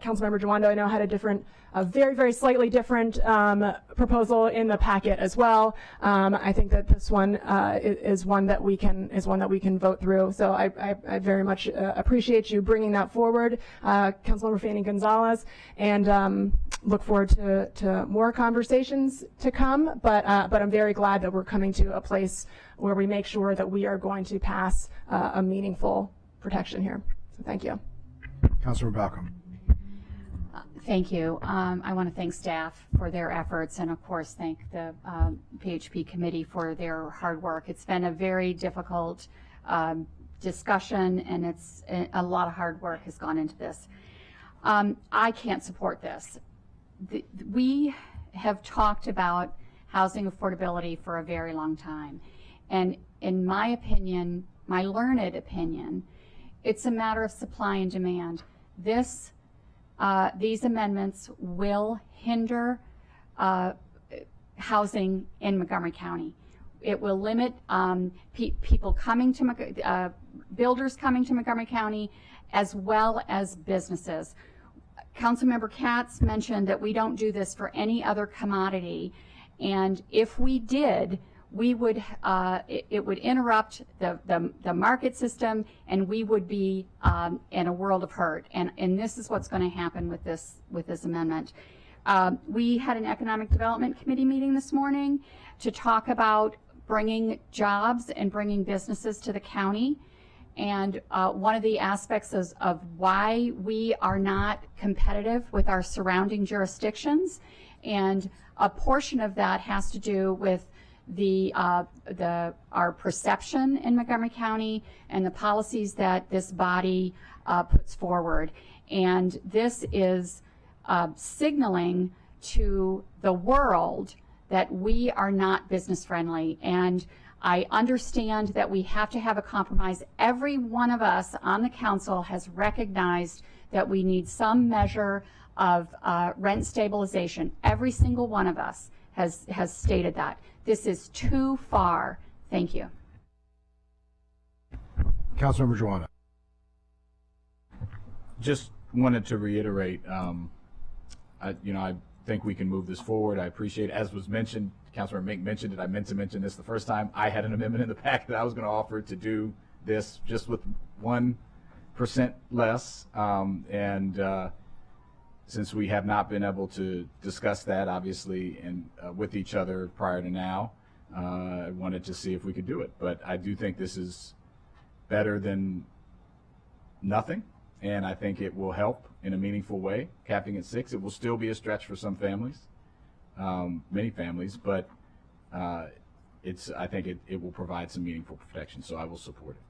Councilmember Jawando, I know, had a very, very slightly different proposal in the packet as well. I think that this one is one that we can vote through. So I very much appreciate you bringing that forward, Councilmember Fanny Gonzalez, and look forward to more conversations to come. But I'm very glad that we're coming to a place where we make sure that we are going to pass a meaningful protection here. So thank you. Councilmember Balcom. Thank you. I want to thank staff for their efforts and, of course, thank the PHP committee for their hard work. It's been a very difficult discussion, and a lot of hard work has gone into this. I can't support this. we have talked about housing affordability for a very long time. And in my opinion, my learned opinion, it's a matter of supply and demand. These amendments will hinder housing in Montgomery County. It will limit people coming to, builders coming to Montgomery County, as well as businesses. Councilmember Katz mentioned that we don't do this for any other commodity, and if we did, we would it would interrupt the market system, and we would be in a world of hurt. And this is what's going to happen with this amendment. We had an Economic Development Committee meeting this morning to talk about bringing jobs and bringing businesses to the county. And one of the aspects of why we are not competitive with our surrounding jurisdictions, and a portion of that has to do with our perception in Montgomery County and the policies that this body puts forward. And this is signaling to the world that we are not business friendly. And I understand that we have to have a compromise. Every one of us on the council has recognized that we need some measure of rent stabilization. Every single one of us has stated that. This is too far. Thank you. Councilmember Joanna. Just wanted to reiterate, I think we can move this forward. I appreciate, as was mentioned, Councilmember Mink mentioned it, I meant to mention this the first time. I had an amendment in the packet that I was going to offer to do this just with 1% less. Since we have not been able to discuss that, obviously, and with each other prior to now, I wanted to see if we could do it. But I do think this is better than nothing, and I think it will help in a meaningful way. Capping at 6, it will still be a stretch for some families, many families, but I think it will provide some meaningful protection, so I will support it.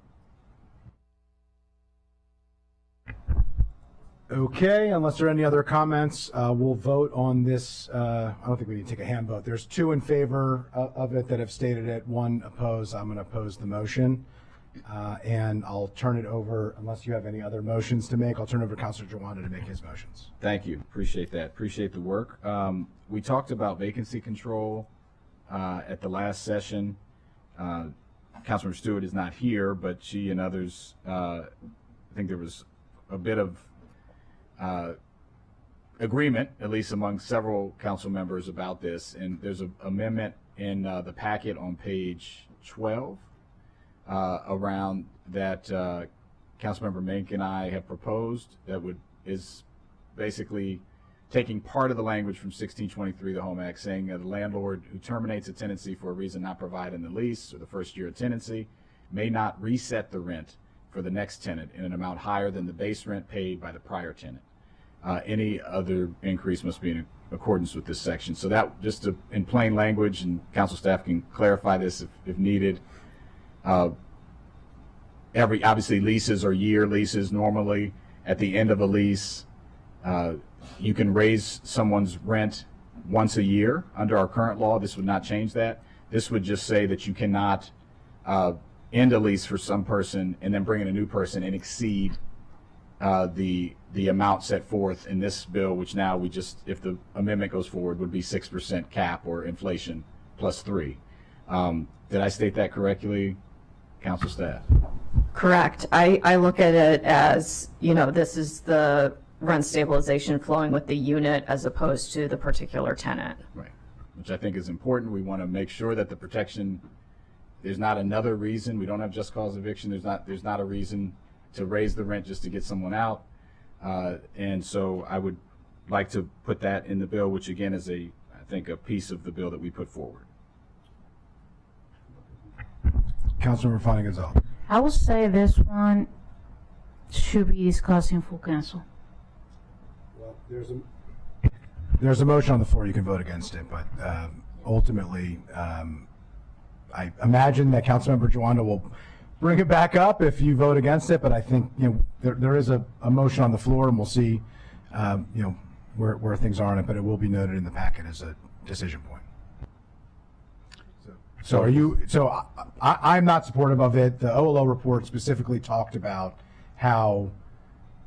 Okay, unless there are any other comments, we'll vote on this. I don't think we need to take a hand vote. There's 2 in favor of it that have stated it, 1 opposed. I'm going to oppose the motion. And I'll turn it over, unless you have any other motions to make, I'll turn it over to Councilor Joanna to make his motions. Thank you. Appreciate that. Appreciate the work. We talked about vacancy control at the last session. Councilmember Stewart is not here, but she and others, I think there was a bit of agreement, at least among several council members, about this. And there's an amendment in the packet on page 12 around that Councilmember Mink and I have proposed that is basically taking part of the language from 1623, the Home Act, saying the landlord who terminates a tenancy for a reason not provided in the lease or the first year of tenancy may not reset the rent for the next tenant in an amount higher than the base rent paid by the prior tenant. Any other increase must be in accordance with this section. So that, just in plain language, and council staff can clarify this if needed. Obviously leases are year leases. Normally at the end of a lease, you can raise someone's rent once a year. Under our current law, this would not change that. This would just say that you cannot end a lease for some person and then bring in a new person and exceed the amount set forth in this bill, which now if the amendment goes forward, would be 6% cap or inflation plus 3. Did I state that correctly, council staff? Correct. I look at it as, this is the rent stabilization flowing with the unit as opposed to the particular tenant. Right, which I think is important. We want to make sure that the protection, there's not another reason. We don't have just cause eviction. There's not a reason to raise the rent just to get someone out. And so I would like to put that in the bill, which again is I think a piece of the bill that we put forward. Councilmember Fani-Gonzalez. I would say this one should be discussed in full council. Well, there's a motion on the floor. You can vote against it, but ultimately, I imagine that Councilmember Joanna will bring it back up if you vote against it. But I think there is a motion on the floor, and we'll see where things are on it, but it will be noted in the packet as a decision point. So are you, so I'm not supportive of it. The OLO report specifically talked about how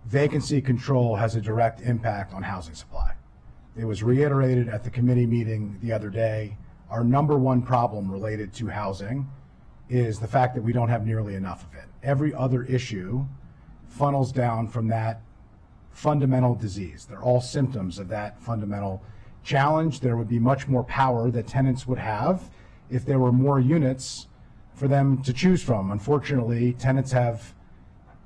vacancy control has a direct impact on housing supply. It was reiterated at the committee meeting the other day. Our number one problem related to housing is the fact that we don't have nearly enough of it. Every other issue funnels down from that fundamental disease. They're all symptoms of that fundamental challenge. There would be much more power that tenants would have if there were more units for them to choose from. Unfortunately, tenants have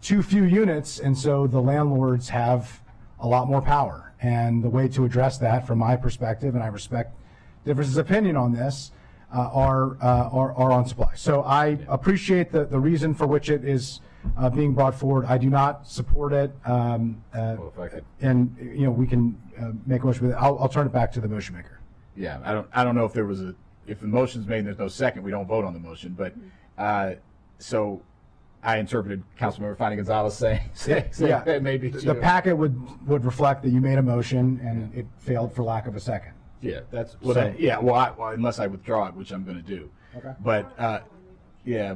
too few units, and so the landlords have a lot more power. And the way to address that, from my perspective, and I respect differences of opinion on this, are on supply. So I appreciate the reason for which it is being brought forward. I do not support it. Well, if I could. And we can make a motion with it. I'll turn it back to the motion maker. Yeah, I don't know if there was if the motion's made and there's no second, we don't vote on the motion. But so I interpreted Councilmember Fani Gonzalez saying Yeah, maybe the packet would reflect that you made a motion and it failed for lack of a second. Yeah, that's So- well, unless I withdraw it, which I'm going to do. Okay. But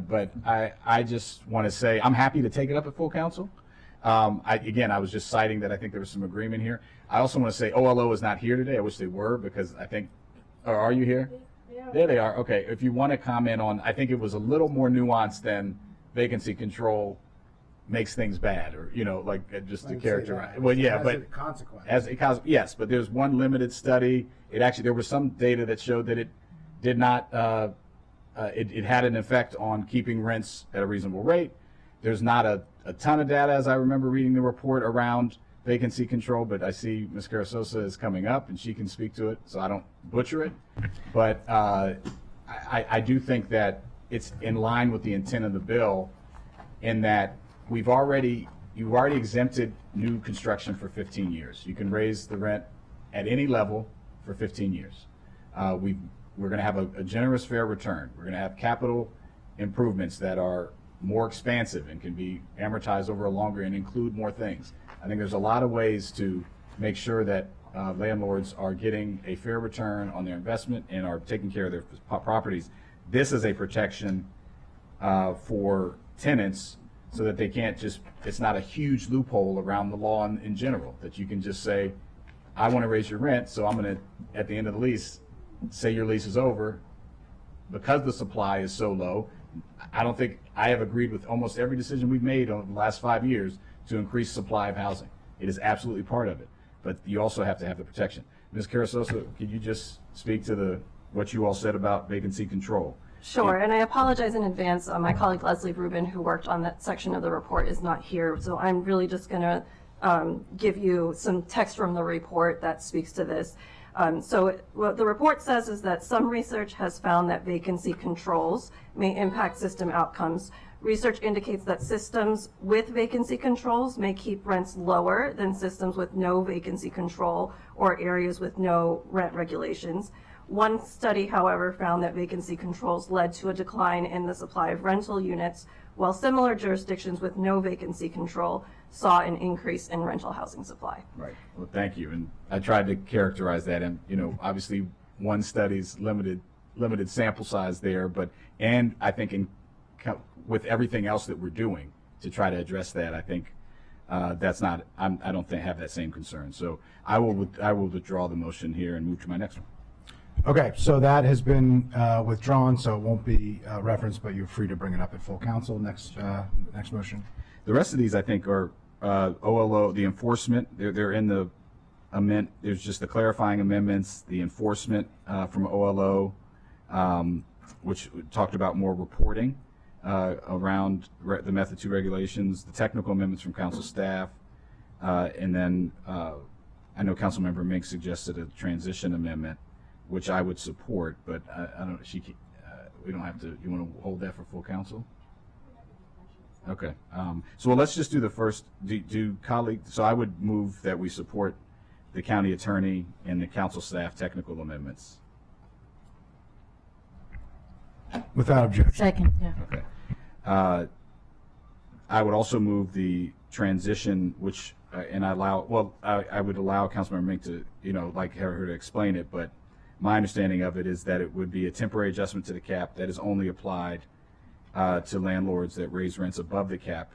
but I just want to say I'm happy to take it up at full council. I was just citing that I think there was some agreement here. I also want to say OLO is not here today. I wish they were, because I think, or are you here? Yeah. There they are. Okay. If you want to comment on, I think it was a little more nuanced than vacancy control makes things bad, or just to characterize. Well, yeah, but as a consequence. yes, but there's one limited study. There was some data that showed that it did not. It had an effect on keeping rents at a reasonable rate. There's not a ton of data, as I remember reading the report, around vacancy control, but I see Ms. Carasosa is coming up and she can speak to it, so I don't butcher it. But I do think that it's in line with the intent of the bill, in that you've already exempted new construction for 15 years. You can raise the rent at any level for 15 years. We're going to have a generous fair return. We're going to have capital improvements that are more expansive and can be amortized over a longer and include more things. I think there's a lot of ways to make sure that landlords are getting a fair return on their investment and are taking care of their properties. This is a protection for tenants, so that they can't it's not a huge loophole around the law in general, that you can just say, I want to raise your rent, so I'm going to, at the end of the lease, say your lease is over. Because the supply is so low, I don't think I have agreed with almost every decision we've made over the last 5 years to increase supply of housing. It is absolutely part of it, but you also have to have the protection. Ms. Carasosa, could you just speak to what you all said about vacancy control? Sure, and I apologize in advance. My colleague Leslie Rubin, who worked on that section of the report, is not here, so I'm really just going to give you some text from the report that speaks to this. So what the report says is that some research has found that vacancy controls may impact system outcomes. Research indicates that systems with vacancy controls may keep rents lower than systems with no vacancy control or areas with no rent regulations. One study, however, found that vacancy controls led to a decline in the supply of rental units, while similar jurisdictions with no vacancy control saw an increase in rental housing supply. Right. Well, thank you. And I tried to characterize that. And, obviously one study's limited sample size there, and I think with everything else that we're doing to try to address that, I think that's not, I don't have that same concern. So I will withdraw the motion here and move to my next one. Okay, so that has been withdrawn, so it won't be referenced, but you're free to bring it up at full council. Next motion. The rest of these, I think, are OLO, the enforcement. They're in the amendment. There's just the clarifying amendments, the enforcement from OLO, which talked about more reporting around the Method 2 regulations, the technical amendments from council staff, and then I know Councilmember Mink suggested a transition amendment, which I would support, but I don't. We don't have to. You want to hold that for full council? Okay. So let's just do the first. Do colleagues? So I would move that we support the county attorney and the council staff technical amendments. Without objection. Second, yeah. Okay. I would also move the transition, which and I would allow Councilmember Mink to, like her to explain it, but my understanding of it is that it would be a temporary adjustment to the cap that is only applied to landlords that raise rents above the cap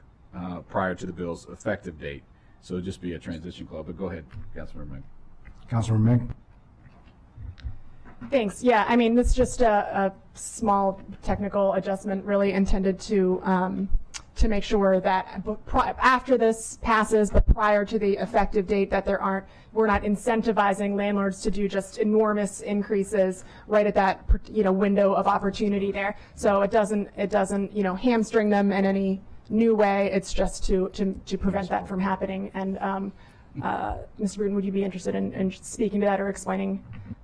prior to the bill's effective date. So it'd just be a transition clause. But go ahead, Councilmember Mink. Councilmember Mink? Thanks. Yeah, I mean, it's just a small technical adjustment really intended to make sure that after this passes, but prior to the effective date, that we're not incentivizing landlords to do just enormous increases right at that, window of opportunity there. So it doesn't, hamstring them in any new way. It's just to prevent that from happening. And Mr. Bruton, would you be interested in speaking to that or explaining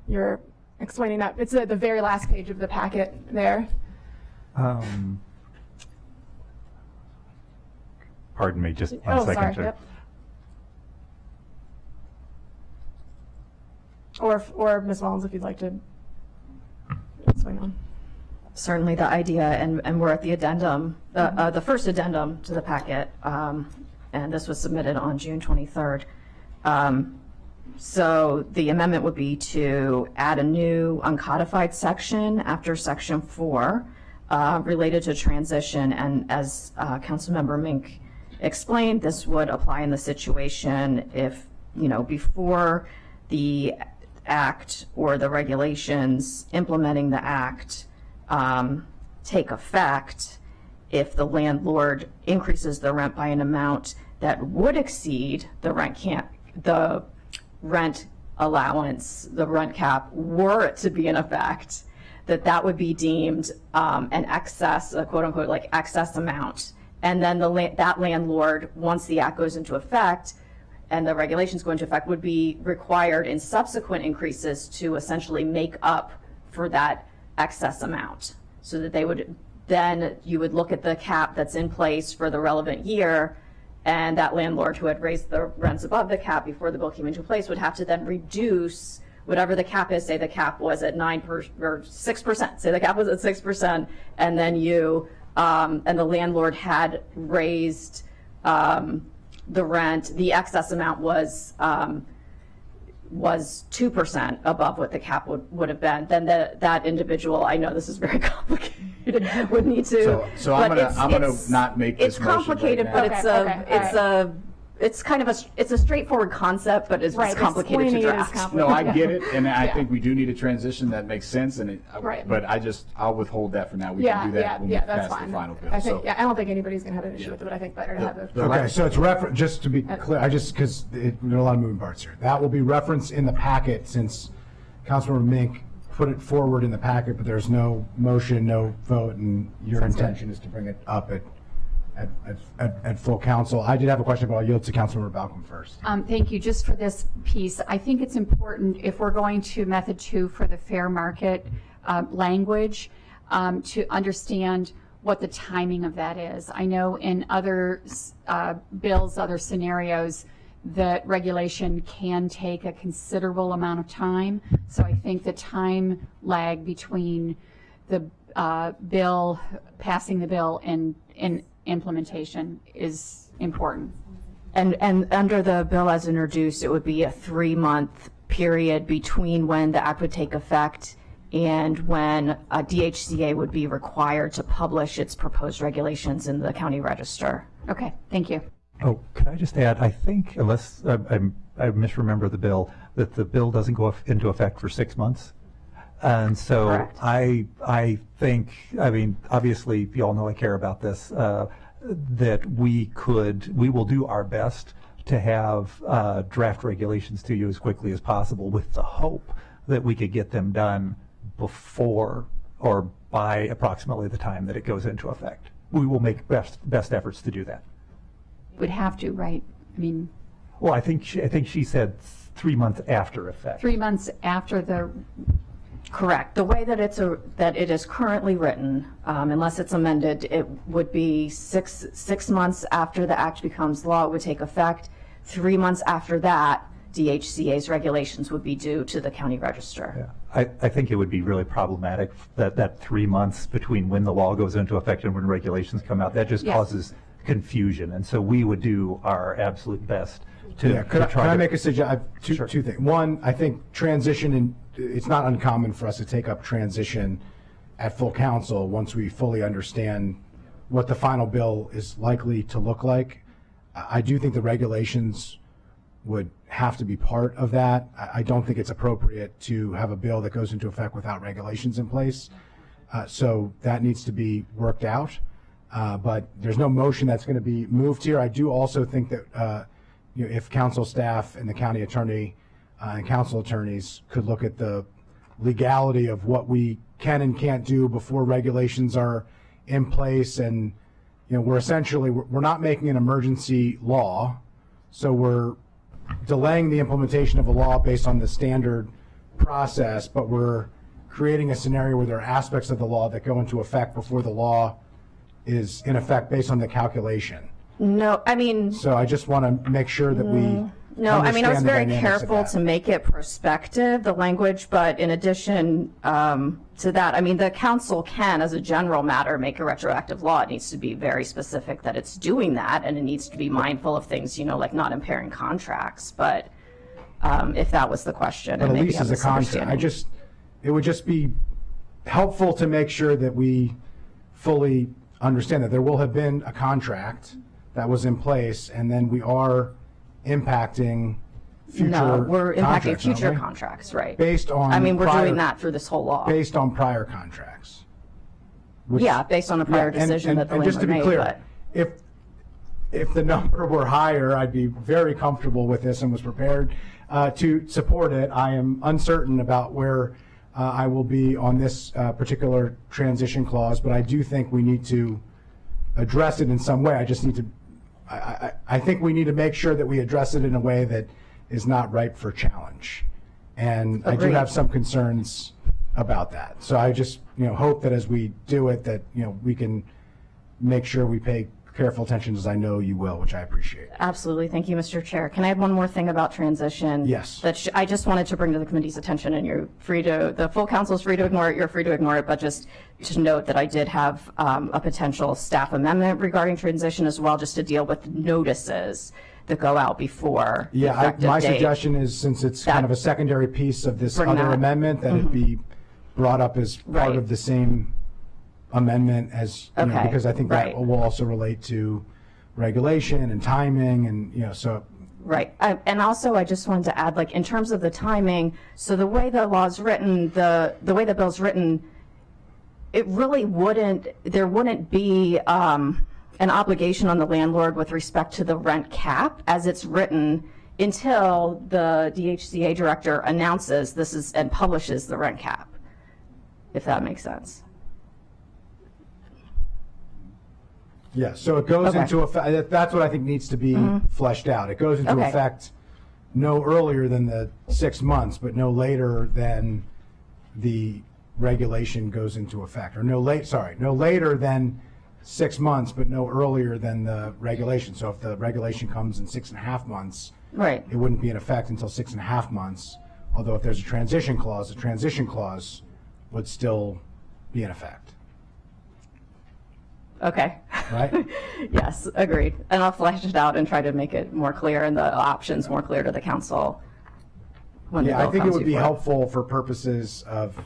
that? It's at the very last page of the packet there. Pardon me, just 1 second. Sorry. Yep. Or Ms. Mullins, if you'd like to explain on. Certainly the idea, and we're at the addendum, the first addendum to the packet, and this was submitted on June 23rd. So the amendment would be to add a new uncodified section after section 4 related to transition, and as Councilmember Mink explained, this would apply in the situation if, before the act or the regulations implementing the act take effect, if the landlord increases the rent by an amount that would exceed the rent allowance, the rent cap, were it to be in effect, that would be deemed an excess, a quote unquote, like excess amount. And then that landlord, once the act goes into effect and the regulations go into effect, would be required in subsequent increases to essentially make up for that excess amount. So that you would look at the cap that's in place for the relevant year, and that landlord who had raised the rents above the cap before the bill came into place would have to then reduce whatever the cap is. Say the cap was at 9% or 6%. Say the cap was at 6%, and then and the landlord had raised the rent. The excess amount was 2% above what the cap would have been. Then that individual, I know this is very complicated, would need to. So I'm gonna not make this It's complicated, motion but it's kind of it's a straightforward concept, but it's complicated to draft. No, I get it, and I think we do need a transition that makes sense. And but I'll withhold that for now. We can do that when we pass the final bill. I think, I don't think anybody's going to have an issue with it, but I think better to have it. Okay, so it's just to be clear, because there are a lot of moving parts here. That will be referenced in the packet since Councilmember Mink put it forward in the packet, but there's no motion, no vote, and your intention is to bring it up at full council. I did have a question, but I'll yield to Councilmember Balcom first. Thank you. Just for this piece, I think it's important, if we're going to method 2 for the fair market language, to understand what the timing of that is. I know in other bills, other scenarios, that regulation can take a considerable amount of time. So I think the time lag between the bill, passing the bill, and implementation is important. And under the bill as introduced, it would be a 3-month period between when the act would take effect and when a DHCA would be required to publish its proposed regulations in the county register. Okay, thank you. Oh, could I just add, I think, unless I misremember the bill, that the bill doesn't go into effect for 6 months. And so Correct. I think, I mean, obviously, you all know I care about this, that we will do our best to have draft regulations to you as quickly as possible, with the hope that we could get them done before or by approximately the time that it goes into effect. We will make best efforts to do that. Would have to, right? I mean, well, I think she said 3 months after effect. 3 months after the. Correct. The way that it is currently written, unless it's amended, it would be six months after the act becomes law, it would take effect. 3 months after that, DHCA's regulations would be due to the county register. Yeah. I think it would be really problematic that 3 months between when the law goes into effect and when regulations come out. That just causes confusion. And so we would do our absolute best to, Yeah, could try I to make a suggestion? Sure. Two things. One, I think transition, and it's not uncommon for us to take up transition at full council once we fully understand what the final bill is likely to look like. I do think the regulations would have to be part of that. I don't think it's appropriate to have a bill that goes into effect without regulations in place. So that needs to be worked out. But there's no motion that's going to be moved here. I do also think that if council staff and the county attorney and council attorneys could look at the legality of what we can and can't do before regulations are in place. And we're not making an emergency law, so we're delaying the implementation of a law based on the standard process, but we're creating a scenario where there are aspects of the law that go into effect before the law is in effect based on the calculation. No, I mean, So I just want to make sure that we no, I mean, I was understand the very dynamics of careful that. to make it prospective, the language, but in addition to that, I mean, the council can, as a general matter, make a retroactive law. It needs to be very specific that it's doing that, and it needs to be mindful of things, like not impairing contracts. But if that was the question, But and at maybe least have as a concept, it would just be helpful to make sure that we fully understand that there will have been a contract that was in place, and then we are impacting future No, we're impacting contracts, aren't future we? contracts, right? Based on I mean, we're prior- doing that through this whole law. Based on prior contracts. Which- Yeah, based on a prior Yeah, and- decision and- that the and just to landlord be made, clear, but. if the number were higher, I'd be very comfortable with this and was prepared to support it. I am uncertain about where I will be on this particular transition clause, but I do think we need to address it in some way. I just need to, I think we need to make sure that we address it in a way that is not ripe for challenge. And I do Agreed. have some concerns about that. So I just, hope that as we do it, that, we can make sure we pay careful attention, as I know you will, which I appreciate. Absolutely. Thank you, Mr. Chair. Can I add one more thing about transition? Yes. That I just wanted to bring to the committee's attention, and the full council is free to ignore it, you're free to ignore it, but just to note that I did have a potential staff amendment regarding transition as well, just to deal with notices that go out before the Yeah, effective my date. suggestion is, since it's kind of a secondary piece of this Bring other that. amendment, that it be brought up as part Right. of the same amendment as, Okay, because I think that right. will also relate to regulation and timing and, so. Right. And also, I just wanted to add, in terms of the timing, so the way the law's written, the way the bill's written, it really there wouldn't be an obligation on the landlord with respect to the rent cap as it's written until the DHCA director announces and publishes the rent cap, if that makes sense. Yeah, so it goes Okay. into effect, that's what I think needs to be fleshed out. It goes into Okay. effect no earlier than the 6 months, but no later than the regulation goes into effect, or no later than 6 months, but no earlier than the regulation. So if the regulation comes in 6.5 months, Right. it wouldn't be in effect until 6.5 months. Although if there's a transition clause, the transition clause would still be in effect, Okay. right? Yes, agreed. And I'll flesh it out and try to make it more clear and the options more clear to the council when the Yeah, I bill think it comes would be before. helpful for purposes of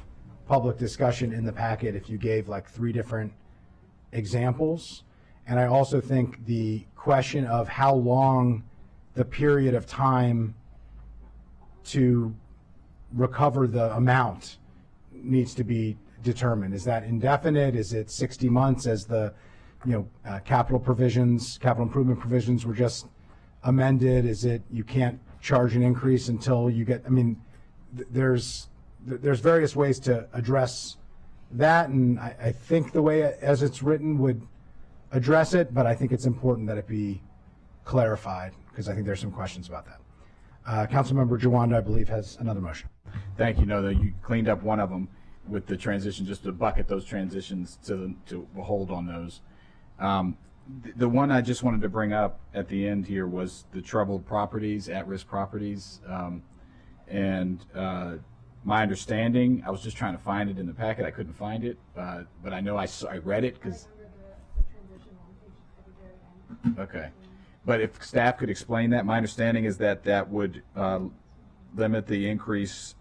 public discussion in the packet if you gave 3 different examples. And I also think the question of how long the period of time to recover the amount needs to be determined. Is that indefinite? Is it 60 months as the, capital improvement provisions were just amended? Is it you can't charge an increase until you get, there's various ways to address that, and I think the way as it's written would address it, but I think it's important that it be clarified, because I think there's some questions about that. Councilmember Jawanda, I believe, has another motion. Thank you. No, you cleaned up one of them with the transition, just to bucket those transitions to hold on those. The one I just wanted to bring up at the end here was the troubled properties, at-risk properties. My understanding, I was just trying to find it in the packet. I couldn't find it, but I know I read it because. Okay. But if staff could explain that, my understanding is that that would limit the increase.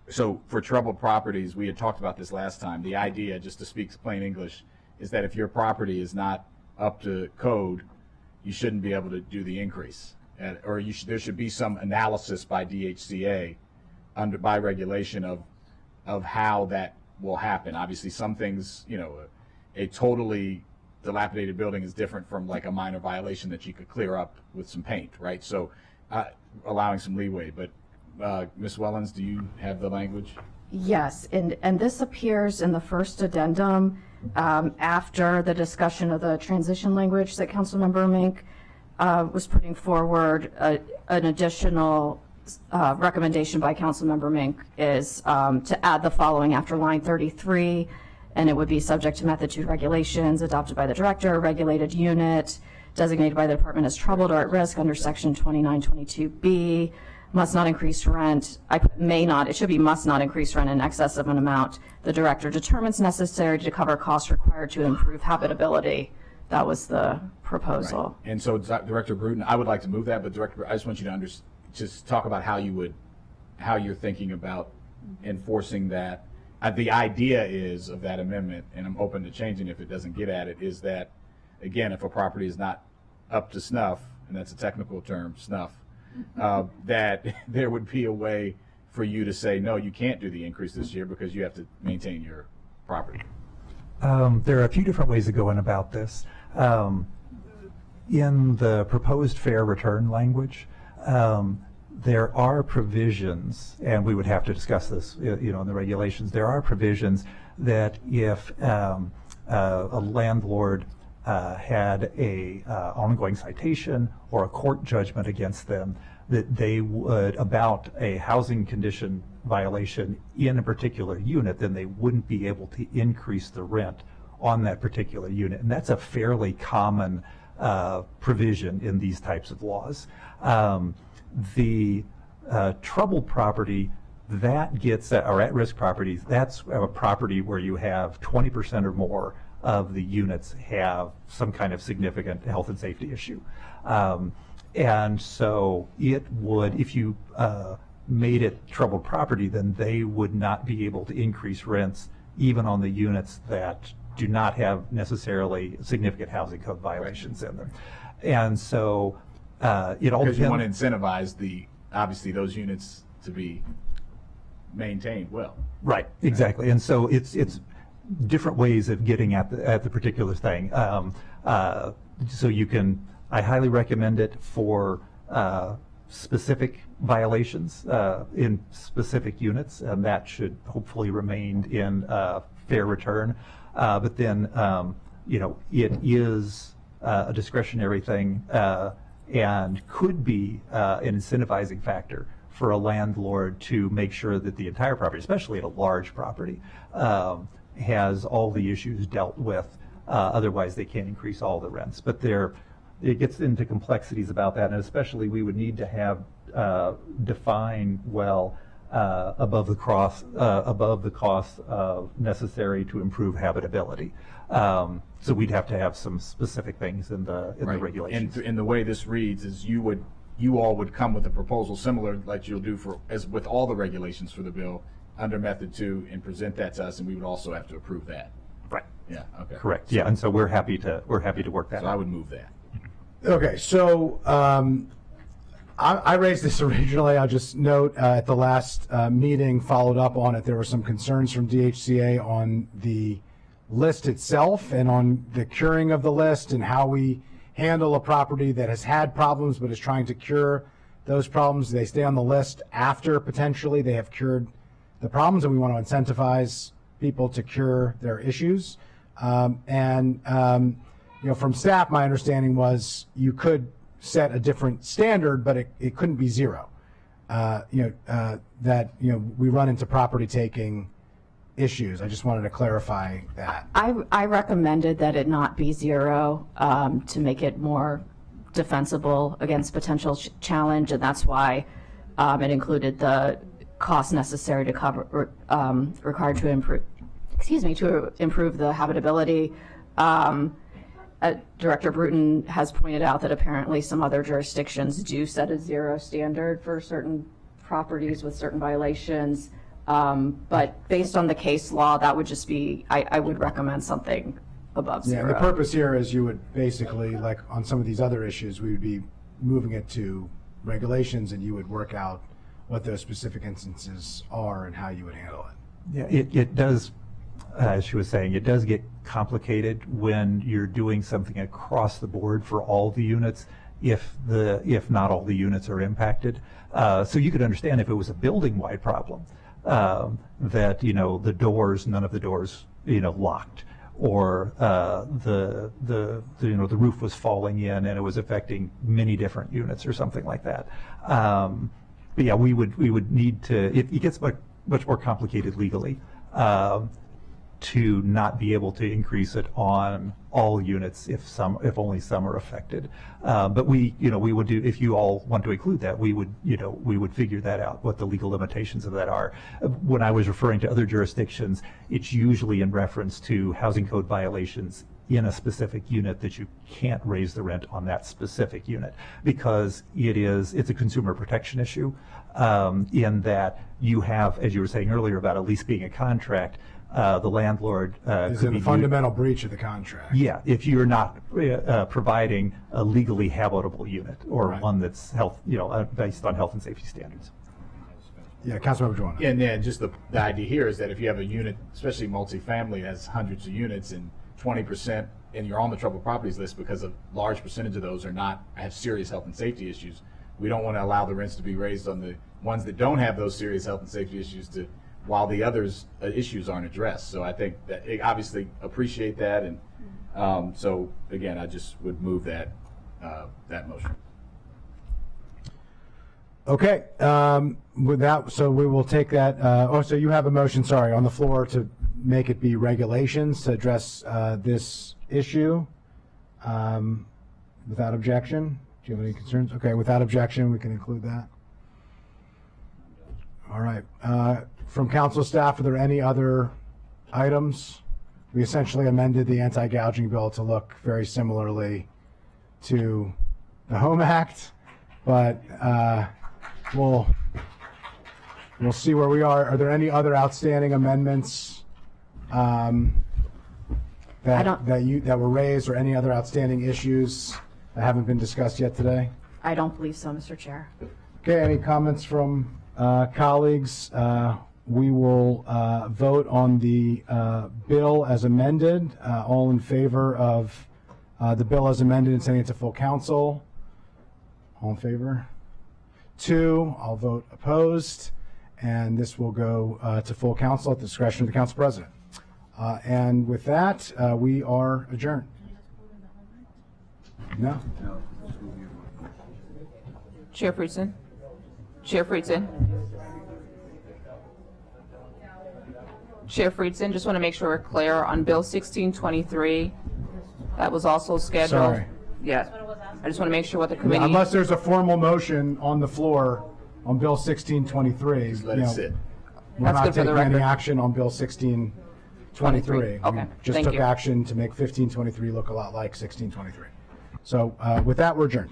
So for troubled properties, we had talked about this last time. The idea, just to speak plain English, is that if your property is not up to code, you shouldn't be able to do the increase. Or there should be some analysis by DHCA by regulation of how that will happen. Obviously, some things, you know, a totally dilapidated building is different from like a minor violation that you could clear up with some paint, right? So allowing some leeway. But Ms. Wellens, do you have the language? Yes, and this appears in the first addendum after the discussion of the transition language that Councilmember Mink was putting forward. An additional recommendation by Councilmember Mink is to add the following after line 33, and it would be subject to method 2 regulations adopted by the director, regulated unit designated by the department as troubled or at risk under section 2922B, must not increase rent. I put may not, it should be must not increase rent in excess of an amount the director determines necessary to cover costs required to improve habitability. That was the proposal. Right. And so Director Bruton, I would like to move that, but Director, I just want you to just talk about how you're thinking about enforcing that. The idea is of that amendment, and I'm open to changing if it doesn't get at it, is that, again, if a property is not up to snuff, and that's a technical term, snuff, that there would be a way for you to say, no, you can't do the increase this year because you have to maintain your property. There are a few different ways of going about this. In the proposed fair return language, there are provisions, and we would have to discuss this, you know, in the regulations. There are provisions that if a landlord had a ongoing citation or a court judgment against them, that they would, about a housing condition violation in a particular unit, then they wouldn't be able to increase the rent on that particular unit. And that's a fairly common provision in these types of laws. The troubled property, that gets, or at-risk properties, that's a property where you have 20% or more of the units have some kind of significant health and safety issue. And so it would, if you made it troubled property, then they would not be able to increase rents even on the units that do not have necessarily significant housing code violations in them. And so it all because you want to incentivize obviously those units to be maintained well. Right, exactly. And so it's different ways of getting at the particular thing. So you can, I highly recommend it for specific violations in specific units, and that should hopefully remain in fair return. But then, you know, it is a discretionary thing and could be an incentivizing factor for a landlord to make sure that the entire property, especially at a large property, has all the issues dealt with. Otherwise, they can't increase all the rents. But it gets into complexities about that, and especially we would need to have define well above the cost necessary to improve habitability. So we'd have to have some specific things in the regulations. And the way this reads is you all would come with a proposal similar like you'll do as with all the regulations for the bill under method 2 and present that to us, and we would also have to approve that. Right. Yeah. Okay. Correct. Yeah. And so we're happy to work that So out. I would move that. Okay, so I raised this originally. I'll just note at the last meeting, followed up on it, there were some concerns from DHCA on the list itself and on the curing of the list and how we handle a property that has had problems but is trying to cure those problems. They stay on the list after potentially they have cured the problems, and we want to incentivize people to cure their issues. You know, from staff, my understanding was you could set a different standard, but it couldn't be zero. That we run into property taking issues. I just wanted to clarify that. I recommended that it not be zero to make it more defensible against potential challenge, and that's why it included the cost necessary to cover required to improve. To improve the habitability. Director Bruton has pointed out that apparently some other jurisdictions do set a 0 standard for certain properties with certain violations. But based on the case law, that would just be, I would recommend something above 0. Yeah, and the purpose here is you would basically, like on some of these other issues, we would be moving it to regulations, and you would work out what those specific instances are and how you would handle it. Yeah, it does, as she was saying, it does get complicated when you're doing something across the board for all the units, if not all the units are impacted. So you could understand if it was a building-wide problem, that, you know, the doors, none of the doors, you know, locked, or the you know, the roof was falling in and it was affecting many different units or something like that. But yeah, we would need to, it gets much more complicated legally, to not be able to increase it on all units if only some are affected. But we would do, if you all want to include that, we would figure that out, what the legal limitations of that are. When I was referring to other jurisdictions, it's usually in reference to housing code violations in a specific unit, that you can't raise the rent on that specific unit, because it's a consumer protection issue, in that you have, as you were saying earlier about a lease being a contract, the landlord Is could it be a fundamental breach of the contract? Yeah, if you're not providing a legally habitable unit, or Right. one that's based on health and safety standards. Yeah, Councilmember Joanna. And then just the idea here is that if you have a unit, especially multifamily, that has hundreds of units, and 20%, and you're on the troubled properties list because a large percentage of those have serious health and safety issues, we don't want to allow the rents to be raised on the ones that don't have those serious health and safety issues while the others' issues aren't addressed. So I think that, obviously appreciate that, and so again, I just would move that motion. Okay, with that, so we will take that, so you have a motion, sorry, on the floor to make it be regulations to address this issue. Without objection? Do you have any concerns? Okay, without objection, we can include that. All right. From council staff, are there any other items? We essentially amended the anti-gouging bill to look very similarly to the Home Act, but we'll see where we are. Are there any other outstanding amendments that were raised, or any other outstanding issues that haven't been discussed yet today? I don't believe so, Mr. Chair. Okay, any comments from colleagues? We will vote on the bill as amended. All in favor of the bill as amended and sending it to full council? All in favor? 2, I'll vote opposed, and this will go to full council at the discretion of the council president. And with that, we are adjourned. No? Chair Friedson. Chair Friedson. Chair Friedson, just want to make sure we're clear on Bill 1623. That was also scheduled. Sorry. Yeah. I just want to make sure what the committee. Unless there's a formal motion on the floor on Bill 1623. Let it sit. We're That's not good for the taking any record. action on Bill 1623. Okay, We just thank took you. action to make 1523 look a lot like 1623. So with that, we're adjourned.